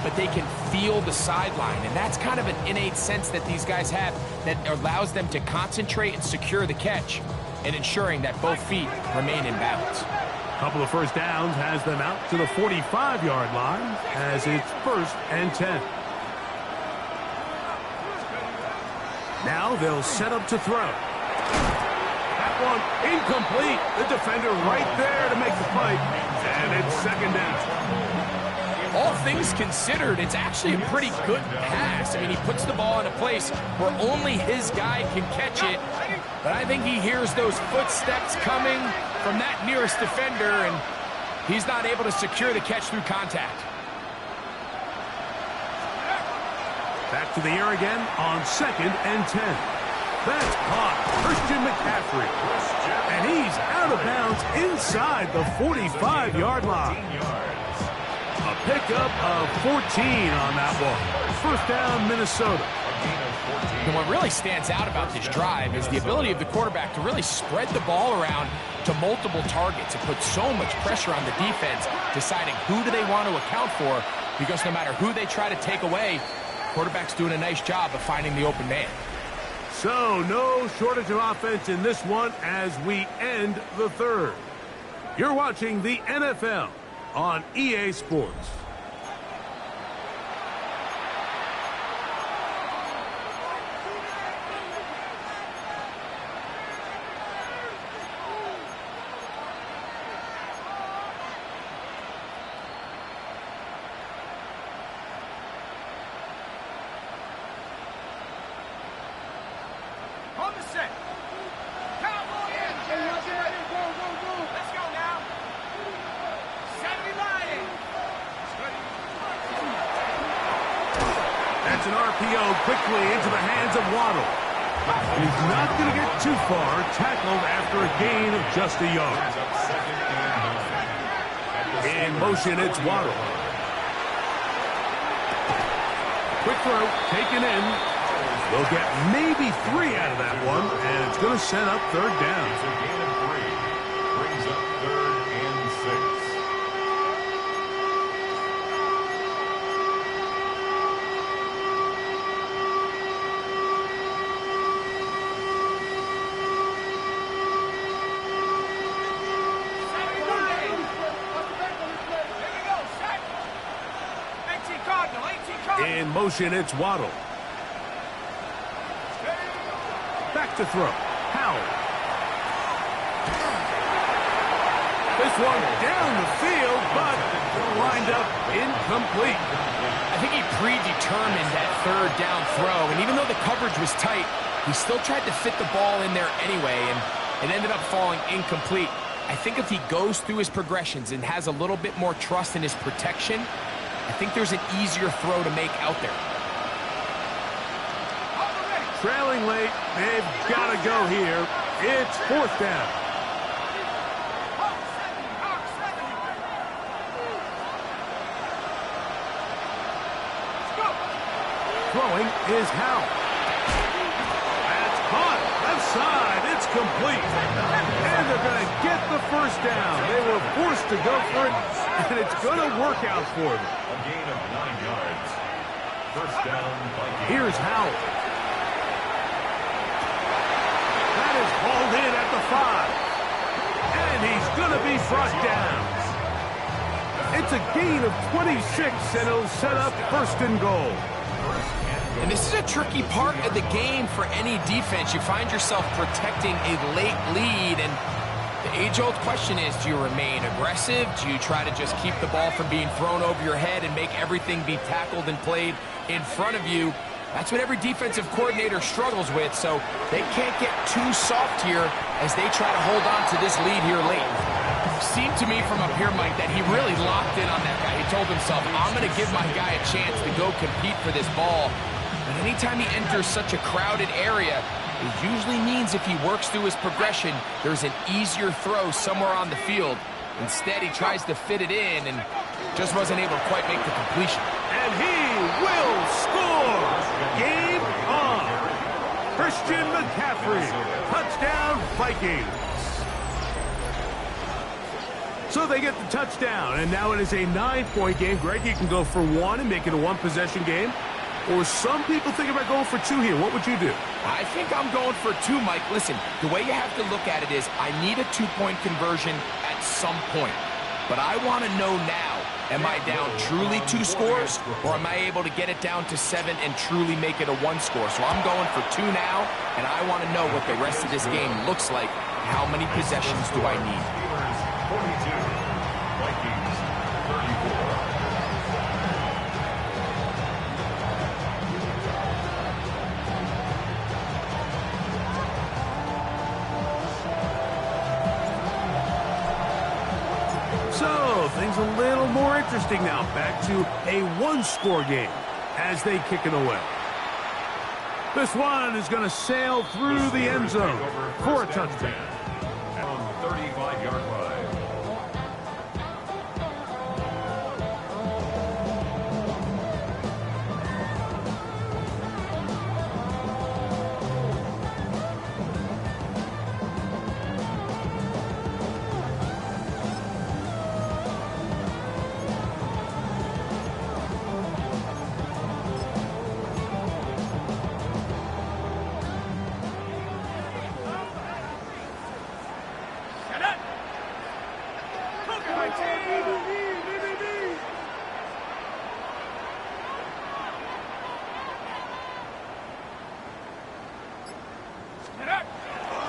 but they can feel the sideline. And that's kind of an innate sense that these guys have that allows them to concentrate and secure the catch and ensuring that both feet remain in bounds. Couple of first downs has them out to the 45-yard line as it's first and 10. Now they'll set up to throw. That one incomplete. The defender right there to make the fight, and it's second down. All things considered, it's actually a pretty good pass. I mean, he puts the ball in a place where only his guy can catch it, but I think he hears those footsteps coming from that nearest defender, and he's not able to secure the catch through contact. Back to the air again on second and 10. That's caught. Christian McCaffrey. And he's out of bounds inside the 45-yard line. A pickup of 14 on that one. First down, Minnesota. And what really stands out about this drive is the ability of the quarterback to really spread the ball around to multiple targets. It puts so much pressure on the defense, deciding who do they want to account for, because no matter who they try to take away, quarterback's doing a nice job of finding the open man. So no shortage of offense in this one as we end the third. You're watching the NFL on EA Sports. On the set. Cowboy in. Let's go now. 70 Lions. Gets an RPO quickly into the hands of Waddle. He's not going to get too far, tackled after a gain of just a yard. In motion, it's Waddle. Quick throw, taken in. They'll get maybe 3 out of that one, and it's going to set up third down. It's a gain of 3. Brings up 3rd and 6. In motion, it's Waddle. Back to throw. Howell. This one down the field, but lined up incomplete. I think he predetermined that 3rd down throw, and even though the coverage was tight, he still tried to fit the ball in there anyway, and it ended up falling incomplete. I think if he goes through his progressions and has a little bit more trust in his protection, I think there's an easier throw to make out there. Trailing late, they've got to go here. It's 4th down. Throwing is Howell. That's caught. Left side. It's complete. And they're going to get the 1st down. They were forced to go for it, and it's going to work out for them. A gain of 9 yards. 1st down, Vikings. Here's Howell. That is hauled in at the 5. And he's going to be brought down. It's a gain of 26, and it'll set up 1st and goal. And this is a tricky part of the game for any defense. You find yourself protecting a late lead, and the age-old question is, do you remain aggressive? Do you try to just keep the ball from being thrown over your head and make everything be tackled and played in front of you? That's what every defensive coordinator struggles with, so they can't get too soft here as they try to hold on to this lead here late. Seemed to me from up here, Mike, that he really locked in on that guy. He told himself, I'm going to give my guy a chance to go compete for this ball. But anytime he enters such a crowded area, it usually means if he works through his progression, there's an easier throw somewhere on the field. Instead, he tries to fit it in and just wasn't able to quite make the completion. And he will score! Game on! Christian McCaffrey, touchdown Vikings! So they get the touchdown, and now it is a 9-point game. Greg, you can go for 1 and make it a 1-possession game. Or some people think about going for 2 here. What would you do? I think I'm going for 2, Mike. Listen, the way you have to look at it is I need a 2-point conversion at some point. But I want to know now, am I down truly 2 scores, or am I able to get it down to 7 and truly make it a 1 score? So I'm going for 2 now, and I want to know what the rest of this game looks like. How many possessions do I need? 42. Vikings 34. So, things a little more interesting now. Back to a 1-score game as they kick it away. This one is going to sail through the end zone for a touchdown. On 35-yard line.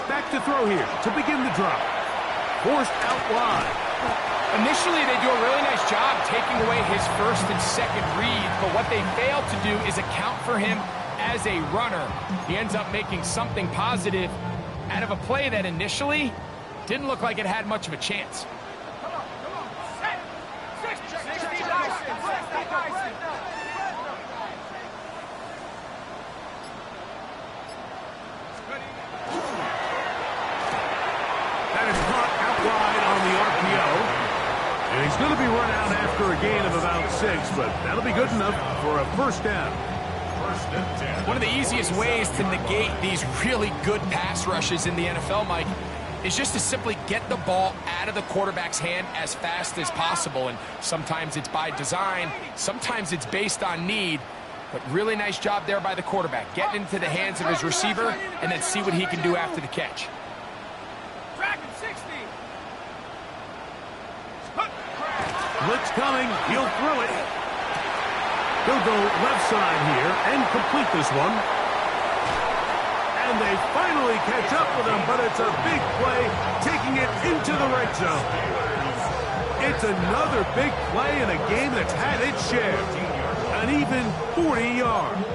Back to throw here to begin the drive. Forced out wide. Initially, they do a really nice job taking away his 1st and 2nd read, but what they fail to do is account for him as a runner. He ends up making something positive out of a play that initially didn't look like it had much of a chance. He's going to be run out after a gain of about 6, but that'll be good enough for a first down. One of the easiest ways to negate these really good pass rushes in the NFL, Mike, is just to simply get the ball out of the quarterback's hand as fast as possible. And sometimes it's by design, sometimes it's based on need. But really nice job there by the quarterback, getting into the hands of his receiver and then see what he can do after the catch. Blitz coming, he'll throw it. He'll go left side here and complete this one. And they finally catch up with him, but it's a big play, taking it into the red zone. It's another big play in a game that's had its share. An even 40 yards.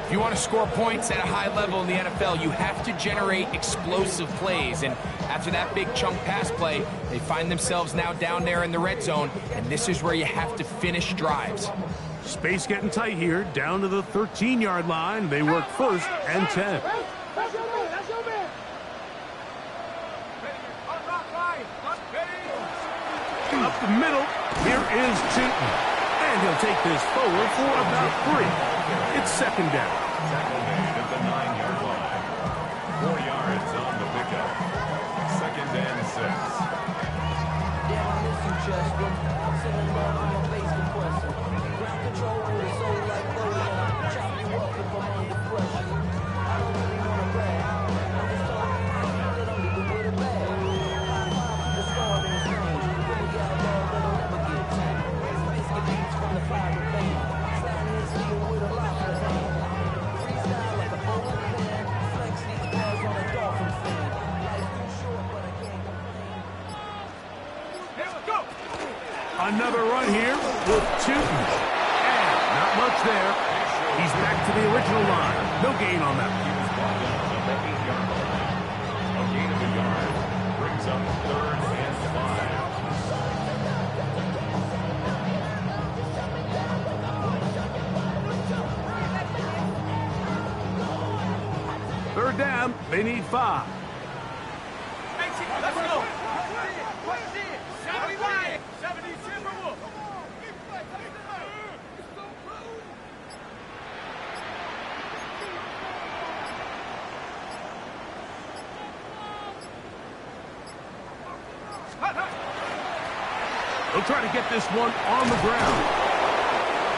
If you want to score points at a high level in the NFL, you have to generate explosive plays. And after that big chunk pass play, they find themselves now down there in the red zone, and this is where you have to finish drives. Space getting tight here, down to the 13-yard line. They work first and 10. Up the middle, here is Chilton. And he'll take this forward for about 3. It's second down. Tackle made at the 9-yard line. 4 yards on the pickup. Second and 6. Yeah, I miss you, Chester. I'm sending love on my bass compressor. Ground control with a soul like Lola. Chop you up if I'm under pressure. I don't really want to brag. I'm just talking that I'm leaving with a bag. The scar in his name. Really got a dog that'll never get tamed. Biscuit beats from the private band. Sliding his heel with a lot of hand. Freestyle like a bowling pin. Flex these bars on a Dolphin fan. Life's too short, but I can't complain. Another run here with Chilton. And not much there. He's back to the original line. No gain on that. He was brought down on the 8-yard line. A gain of a yard brings up 3rd and 5. Third down, they need 5. Let's go. 70 Timberwolves. They'll try to get this one on the ground.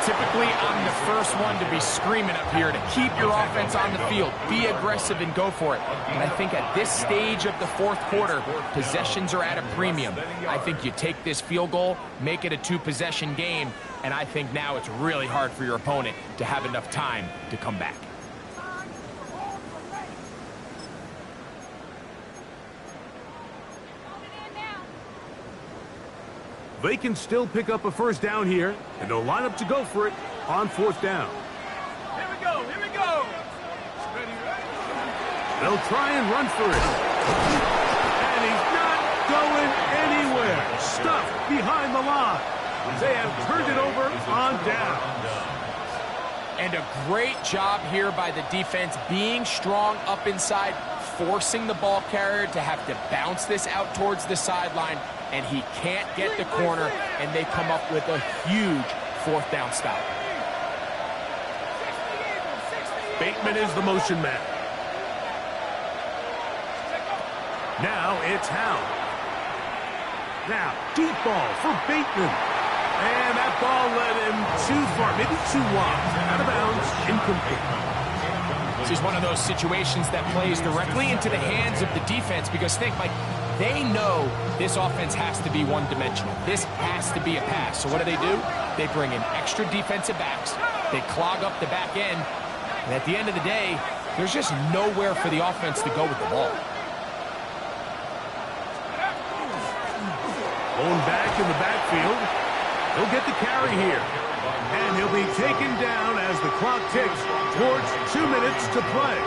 Typically, I'm the first one to be screaming up here to keep your offense on the field. Be aggressive and go for it. But I think at this stage of the fourth quarter, possessions are at a premium. I think you take this field goal, make it a 2-possession game, and I think now it's really hard for your opponent to have enough time to come back. They can still pick up a first down here, and they'll line up to go for it on 4th down. Here we go. Here we go. They'll try and run for it. And he's not going anywhere. Stuffed behind the line. They have turned it over on down. And a great job here by the defense, being strong up inside, forcing the ball carrier to have to bounce this out towards the sideline, and he can't get the corner, and they come up with a huge 4th down stop. Bateman is the motion man. Now it's Howe. Now, deep ball for Bateman. And that ball led him too far, maybe too wide. Out of bounds, incomplete. This is one of those situations that plays directly into the hands of the defense, because think, Mike, they know this offense has to be one-dimensional. This has to be a pass. So what do? They bring in extra defensive backs. They clog up the back end. And at the end of the day, there's just nowhere for the offense to go with the ball. Going back in the backfield. He'll get the carry here. And he'll be taken down as the clock ticks towards 2 minutes to play.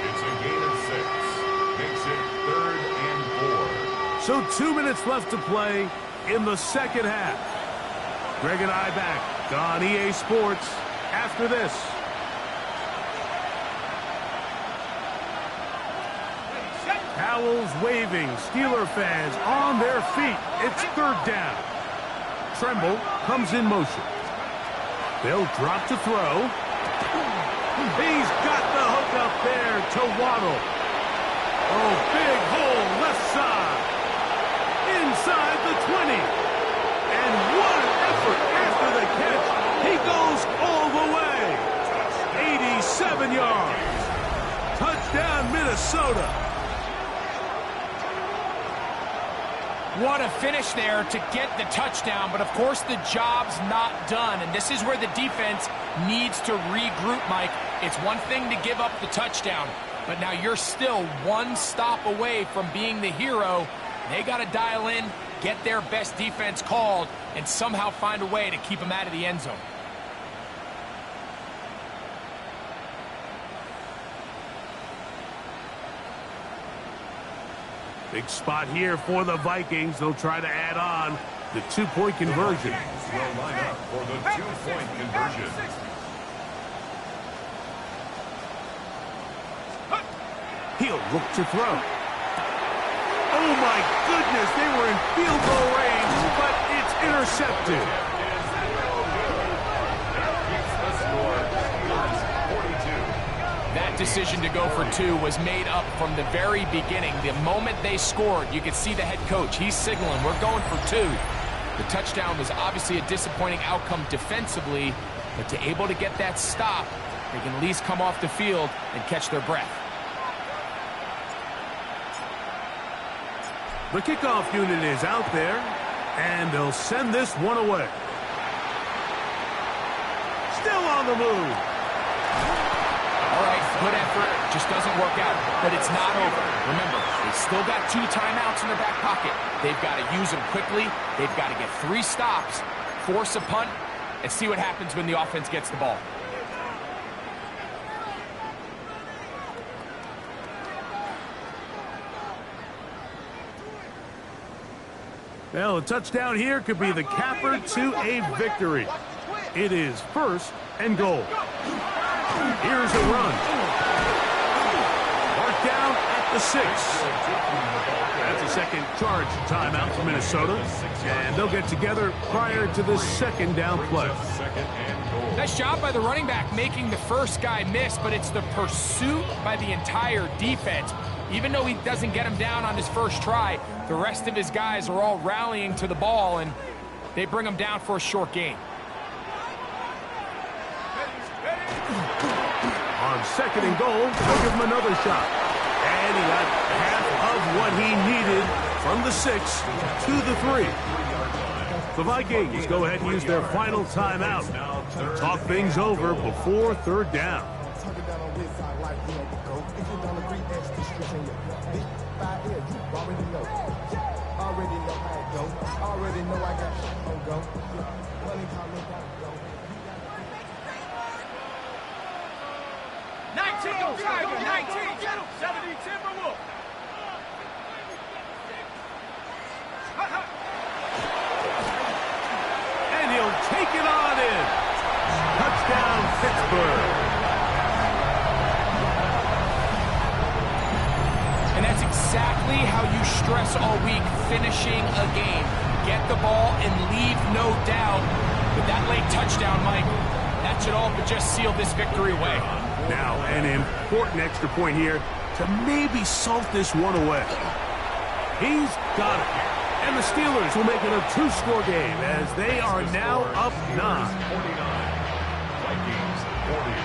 It's a gain of 6. Makes it 3rd and 4. So 2 minutes left to play in the second half. Greg and I back on EA Sports after this. Howe towels waving, Steeler fans on their feet. It's third down. Tremble comes in motion. They'll drop to throw. He's got the hook up there to Waddle. Oh, big hole left side. Inside the 20. And what an effort after the catch. He goes all the way. 87 yards. Touchdown, Minnesota. What a finish there to get the touchdown, but of course the job's not done, and this is where the defense needs to regroup, Mike. It's one thing to give up the touchdown, but now you're still one stop away from being the hero. They got to dial in, get their best defense called, and somehow find a way to keep them out of the end zone. Big spot here for the Vikings. They'll try to add on the two-point conversion. Will line up for the two-point conversion. He'll look to throw. Oh, my goodness. They were in field goal range, but it's intercepted. That decision to go for two was made up from the very beginning. The moment they scored, you could see the head coach. He's signaling, we're going for two. The touchdown was obviously a disappointing outcome defensively, but to able to get that stop, they can at least come off the field and catch their breath. The kickoff unit is out there, and they'll send this one away. Still on the move. All right, good effort, just doesn't work out, but it's not over. Remember, they still got 2 timeouts in their back pocket. They've got to use them quickly. They've got to get 3 stops, force a punt, and see what happens when the offense gets the ball. Well, a touchdown here could be the capper to a victory. It is first and goal. Here's a run. Mark down at the 6. That's a second charge timeout for Minnesota. And they'll get together prior to the second down play. Nice job by the running back making the first guy miss, but it's the pursuit by the entire defense. Even though he doesn't get him down on his first try, the rest of his guys are all rallying to the ball, and they bring him down for a short gain. On second and goal, they'll give him another shot. And he got half of what he needed from the 6 to the 3. The Vikings go ahead and use their final timeout to talk things over before third down. And he'll take it on in. Touchdown, Pittsburgh. And that's exactly how you stress all week, finishing a game. Get the ball and leave no doubt. With that late touchdown, Mike, that should all but just seal this victory away. Now, an important extra point here to maybe salt this one away. He's got it. And the Steelers will make it a 2-score game as they are now up 9. 49. Vikings 40.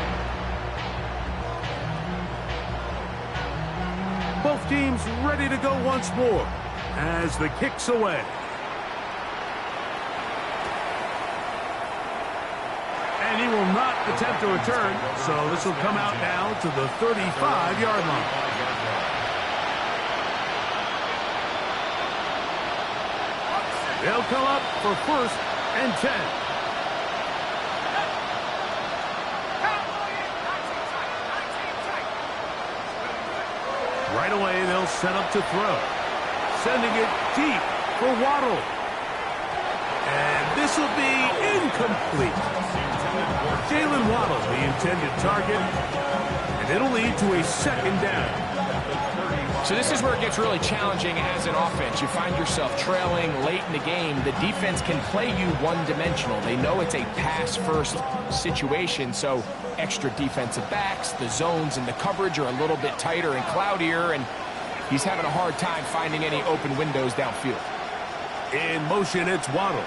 Both teams ready to go once more as the kick's away. And he will not attempt to return, so this will come out now to the 35-yard line. They'll come up for first and 10. Right away, they'll set up to throw. Sending it deep for Waddle. And this will be incomplete. Jalen Waddle, the intended target. And it'll lead to a second down. So this is where it gets really challenging as an offense. You find yourself trailing late in the game. The defense can play you one-dimensional. They know it's a pass-first situation, so extra defensive backs, the zones and the coverage are a little bit tighter and cloudier, and he's having a hard time finding any open windows downfield. In motion, it's Waddle.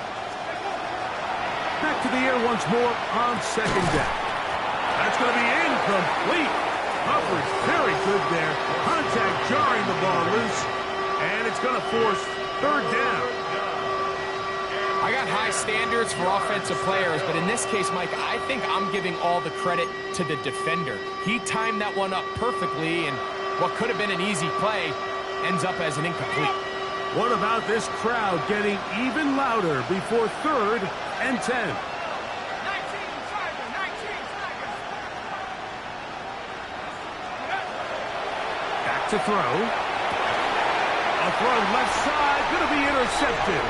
Back to the air once more on second down. That's going to be incomplete. Coverage very good there. Contact jarring the ball loose. And it's going to force third down. I got high standards for offensive players, but in this case, Mike, I think I'm giving all the credit to the defender. He timed that one up perfectly, and what could have been an easy play ends up as an incomplete. What about this crowd getting even louder before third and 10? To throw. A throw left side, going to be intercepted.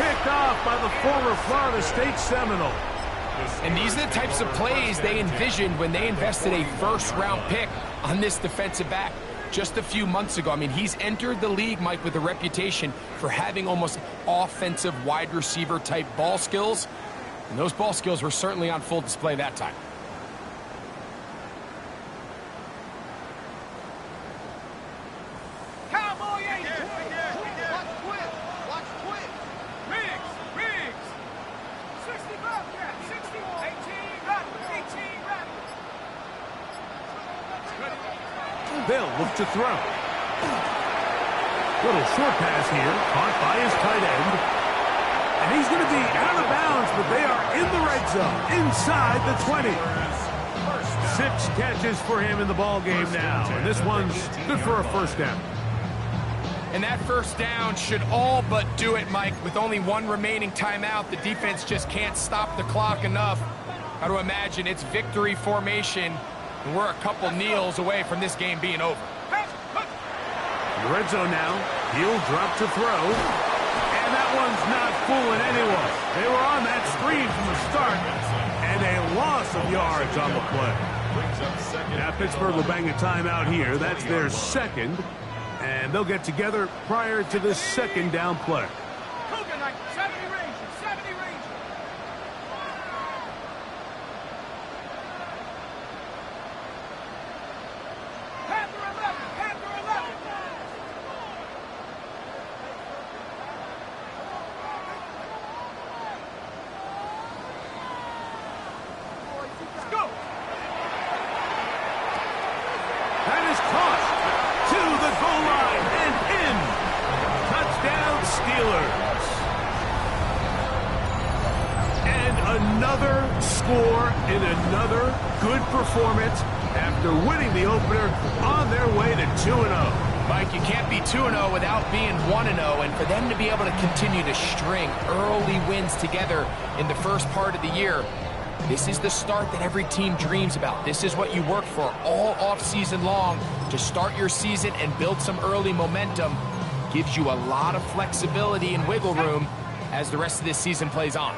Picked off by the former Florida State Seminole. And these are the types of plays they envisioned when they invested a first-round pick on this defensive back just a few months ago. I mean, he's entered the league, Mike, with a reputation for having almost offensive wide receiver type ball skills. And those ball skills were certainly on full display that time. They'll look to throw. Little short pass here, caught by his tight end. And he's going to be out of bounds, but they are in the red zone, inside the 20. 6 catches for him in the ball game now, and this one's good for a first down. And that first down should all but do it, Mike. With only one remaining timeout, the defense just can't stop the clock enough. How to imagine it's victory formation, and we're a couple kneels away from this game being over. In the red zone now, he'll drop to throw. And that one's not fooling anyone. They were on that screen from the start, and a loss of yards on the play. Now Pittsburgh will bang a timeout here. That's their second, and they'll get together prior to the second down play. Another score in another good performance after winning the opener on their way to 2-0. Mike, you can't be 2-0 without being 1-0, and for them to be able to continue to string early wins together in the first part of the year, this is the start that every team dreams about. This is what you work for all offseason long to start your season and build some early momentum. Gives you a lot of flexibility and wiggle room as the rest of this season plays on.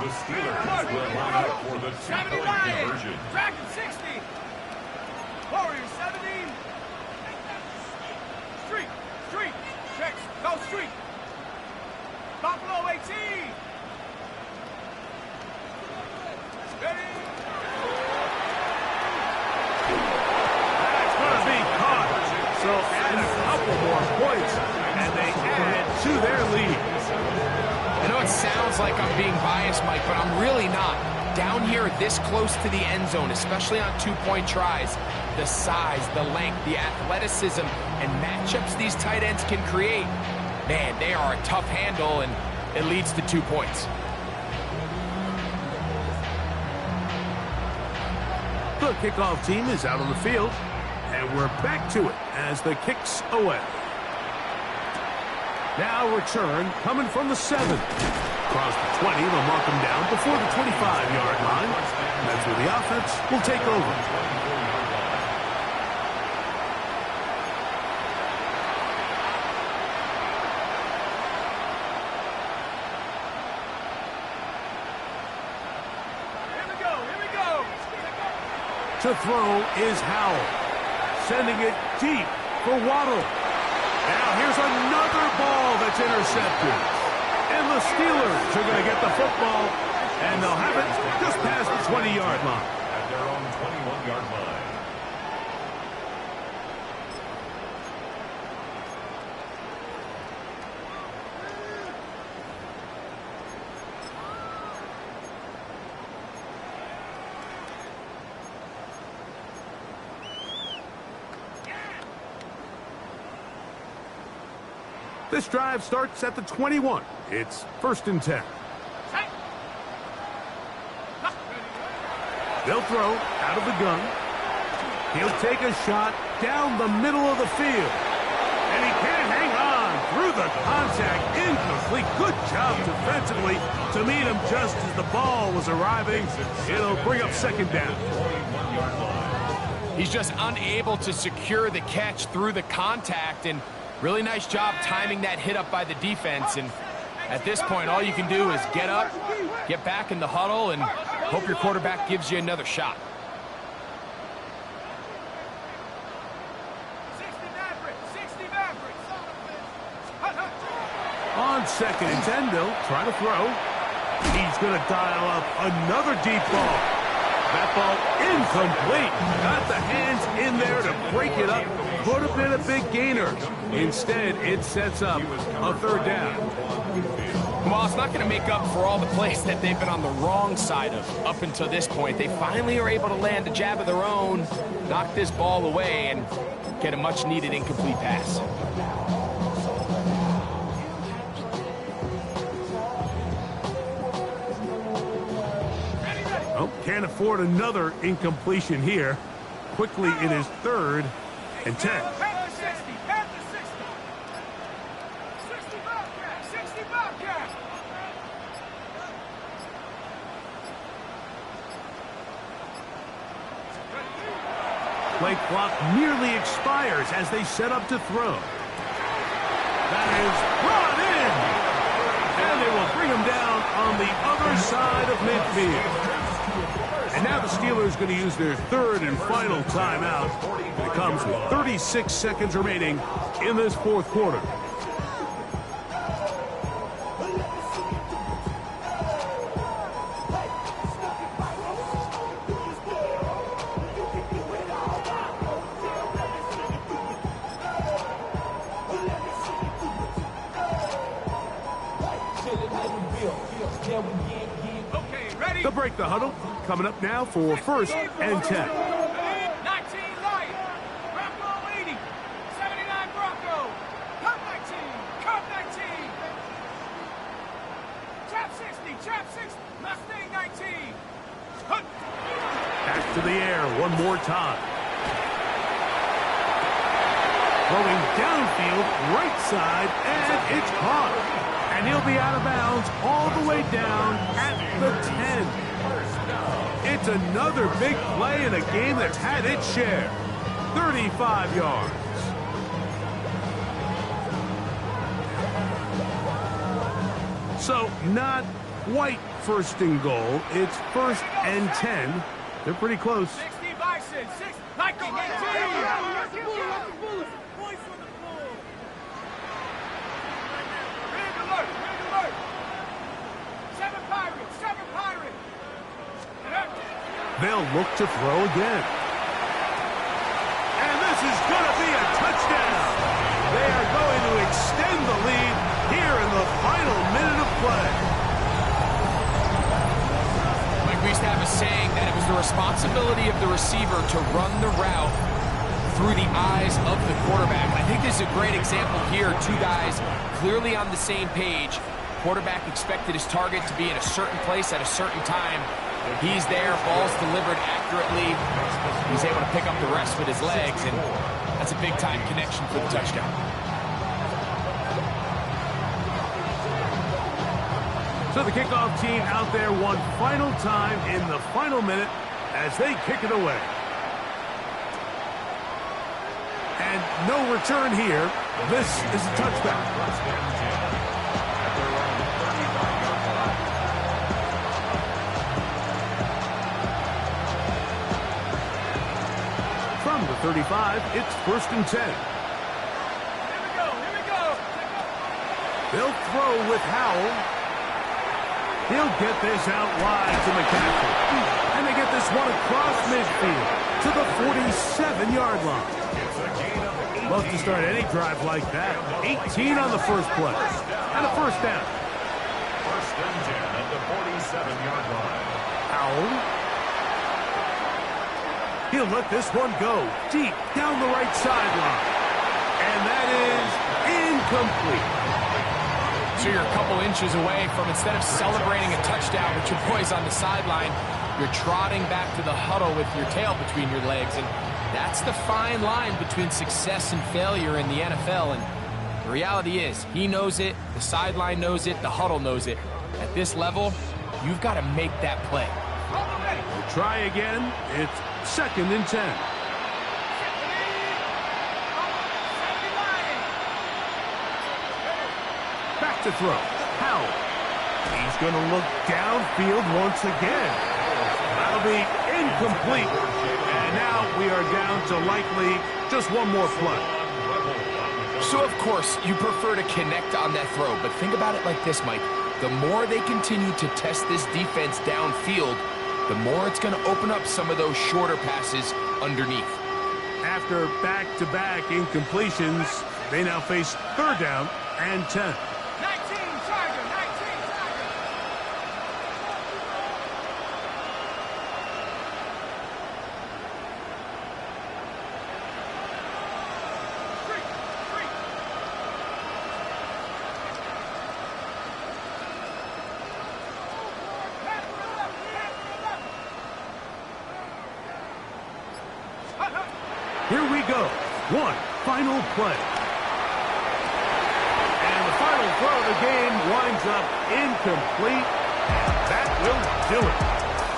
The Steelers will line up for the two-point conversion. Dragon 60. Warriors 70. Street. Checks. Go street. Buffalo 18. Ready. That's going to be caught. So add a couple more points, and they add to their lead. I know it sounds like I'm being biased, Mike, but I'm really not. Down here this close to the end zone, especially on two-point tries, the size, the length, the athleticism, and matchups these tight ends can create, man, they are a tough handle, and it leads to 2 points. The kickoff team is out on the field, and we're back to it as the kick's away. Now return coming from the 7. Across the 20, they'll mark him down before the 25-yard line. That's where the offense will take over. Here we go. To throw is Howell, sending it deep for Waddle. Now here's another ball that's intercepted. And the Steelers are going to get the football, and they'll have it just past the 20-yard line. At their own 21-yard line. This drive starts at the 21. It's 1st and 10. They'll throw out of the gun. He'll take a shot down the middle of the field. And he can't hang on through the contact. Incomplete. Good job defensively to meet him just as the ball was arriving. It'll bring up 2nd down. He's just unable to secure the catch through the contact, and really nice job timing that hit up by the defense. And at this point, all you can do is get up, get back in the huddle, and hope your quarterback gives you another shot. On 2nd and 10, they'll try to throw. He's going to dial up another deep ball. That ball incomplete. Got the hands in there to break it up. Could have been a big gainer. Instead, it sets up a 3rd down. Well, it's not going to make up for all the plays that they've been on the wrong side of up until this point. They finally are able to land a jab of their own, knock this ball away, and get a much-needed incomplete pass. Oh, can't afford another incompletion here. Quickly, it is 3rd and 10. Play clock nearly expires as they set up to throw. That is brought in. And they will bring him down on the other side of midfield. And now the Steelers going to use their 3rd and final timeout. It comes with 36 seconds remaining in this 4th quarter. They'll break the huddle. Coming up now for 1st and 10. 19 Lion. Bronco 80. 79 Bronco. Cut 19. Cut 19. Trap 60. Trap 60. Mustang 19. Cut. Back to the air one more time. Throwing downfield, right side, and it's caught. And he'll be out of bounds all the way down at the 10. It's another big play in a game that's had its share. 35 yards. So not quite 1st and goal. It's 1st and 10. They're pretty close. 60 Bison. 6. Nike 18. They'll look to throw again. And this is going to be a touchdown. They are going to extend the lead here in the final minute of play. Like we used to have a saying that it was the responsibility of the receiver to run the route through the eyes of the quarterback. And I think this is a great example here. Two guys clearly on the same page. Quarterback expected his target to be in a certain place at a certain time. He's there, ball's delivered accurately. He's able to pick up the rest with his legs, and that's a big-time connection for the touchdown. So the kickoff team out there one final time in the final minute as they kick it away. And no return here. This is a touchback. From the 35. It's 1st and 10. Here we go. Here we go. They'll throw with Howell. He'll get this out wide to McCaffrey. And they get this one across midfield to the 47-yard line. Love to start any drive like that. 18 on the first play. And a first down. 1st and 10 at the 47-yard line. Howell. He'll let this one go deep down the right sideline. And that is incomplete. So you're a couple inches away from, instead of celebrating a touchdown with your boys on the sideline, you're trotting back to the huddle with your tail between your legs. And that's the fine line between success and failure in the NFL. And the reality is, he knows it, the sideline knows it, the huddle knows it. At this level, you've got to make that play. We'll try again. It's 2nd and 10. Back to throw. Howell. He's going to look downfield once again. That'll be incomplete. And now we are down to likely just one more play. So, of course, you prefer to connect on that throw. But think about it like this, Mike. The more they continue to test this defense downfield, the more it's going to open up some of those shorter passes underneath. After back-to-back incompletions, they now face 3rd down and 10. 19, Charger, 19, Charger. Here we go. One final play. And the final throw of the game winds up incomplete. And that will do it.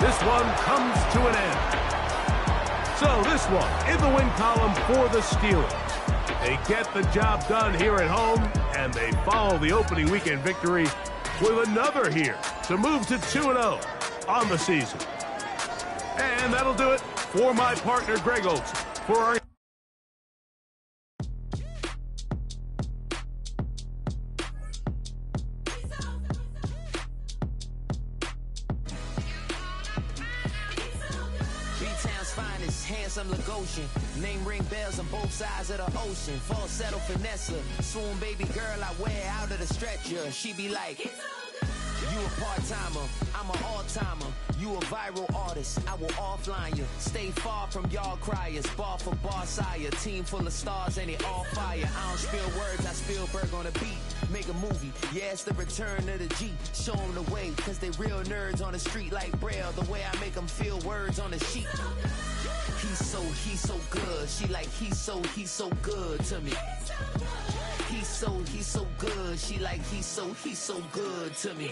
This one comes to an end. So this one in the win column for the Steelers. They get the job done here at home, and they follow the opening weekend victory with another here to move to 2-0 on the season. And that'll do it for my partner, Greg Olson. For our handsome Lagosian. Name ring bells on both sides of the ocean. Falsetto Vanessa. Swoon baby girl I wear out of the stretcher. She be like, you a part-timer, I'm an all-timer. You a viral artist, I will offline you. Stay far from y'all criers. Bar for bar sire. Team full of stars and it all fire. I don't spill words, I Spielberg on a beat. Make a movie, yeah, it's the return of the G. Show them the way, cause they real nerds on the street like Braille. The way I make them feel words on the sheet. He's so good. She like, he's so good to me. He's so good. She like, he's so good to me.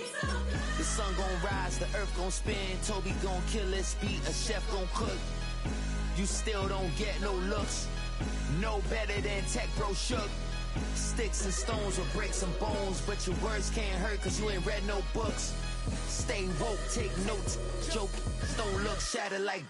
The sun gon' rise, the earth gon' spin. Toby gon' kill this beat, a chef gon' cook. You still don't get no looks. No better than Tech Bro Shook. Sticks and stones with bricks and bones, but your words can't hurt cause you ain't read no books. Stay woke, take notes, joke, don't look shattered like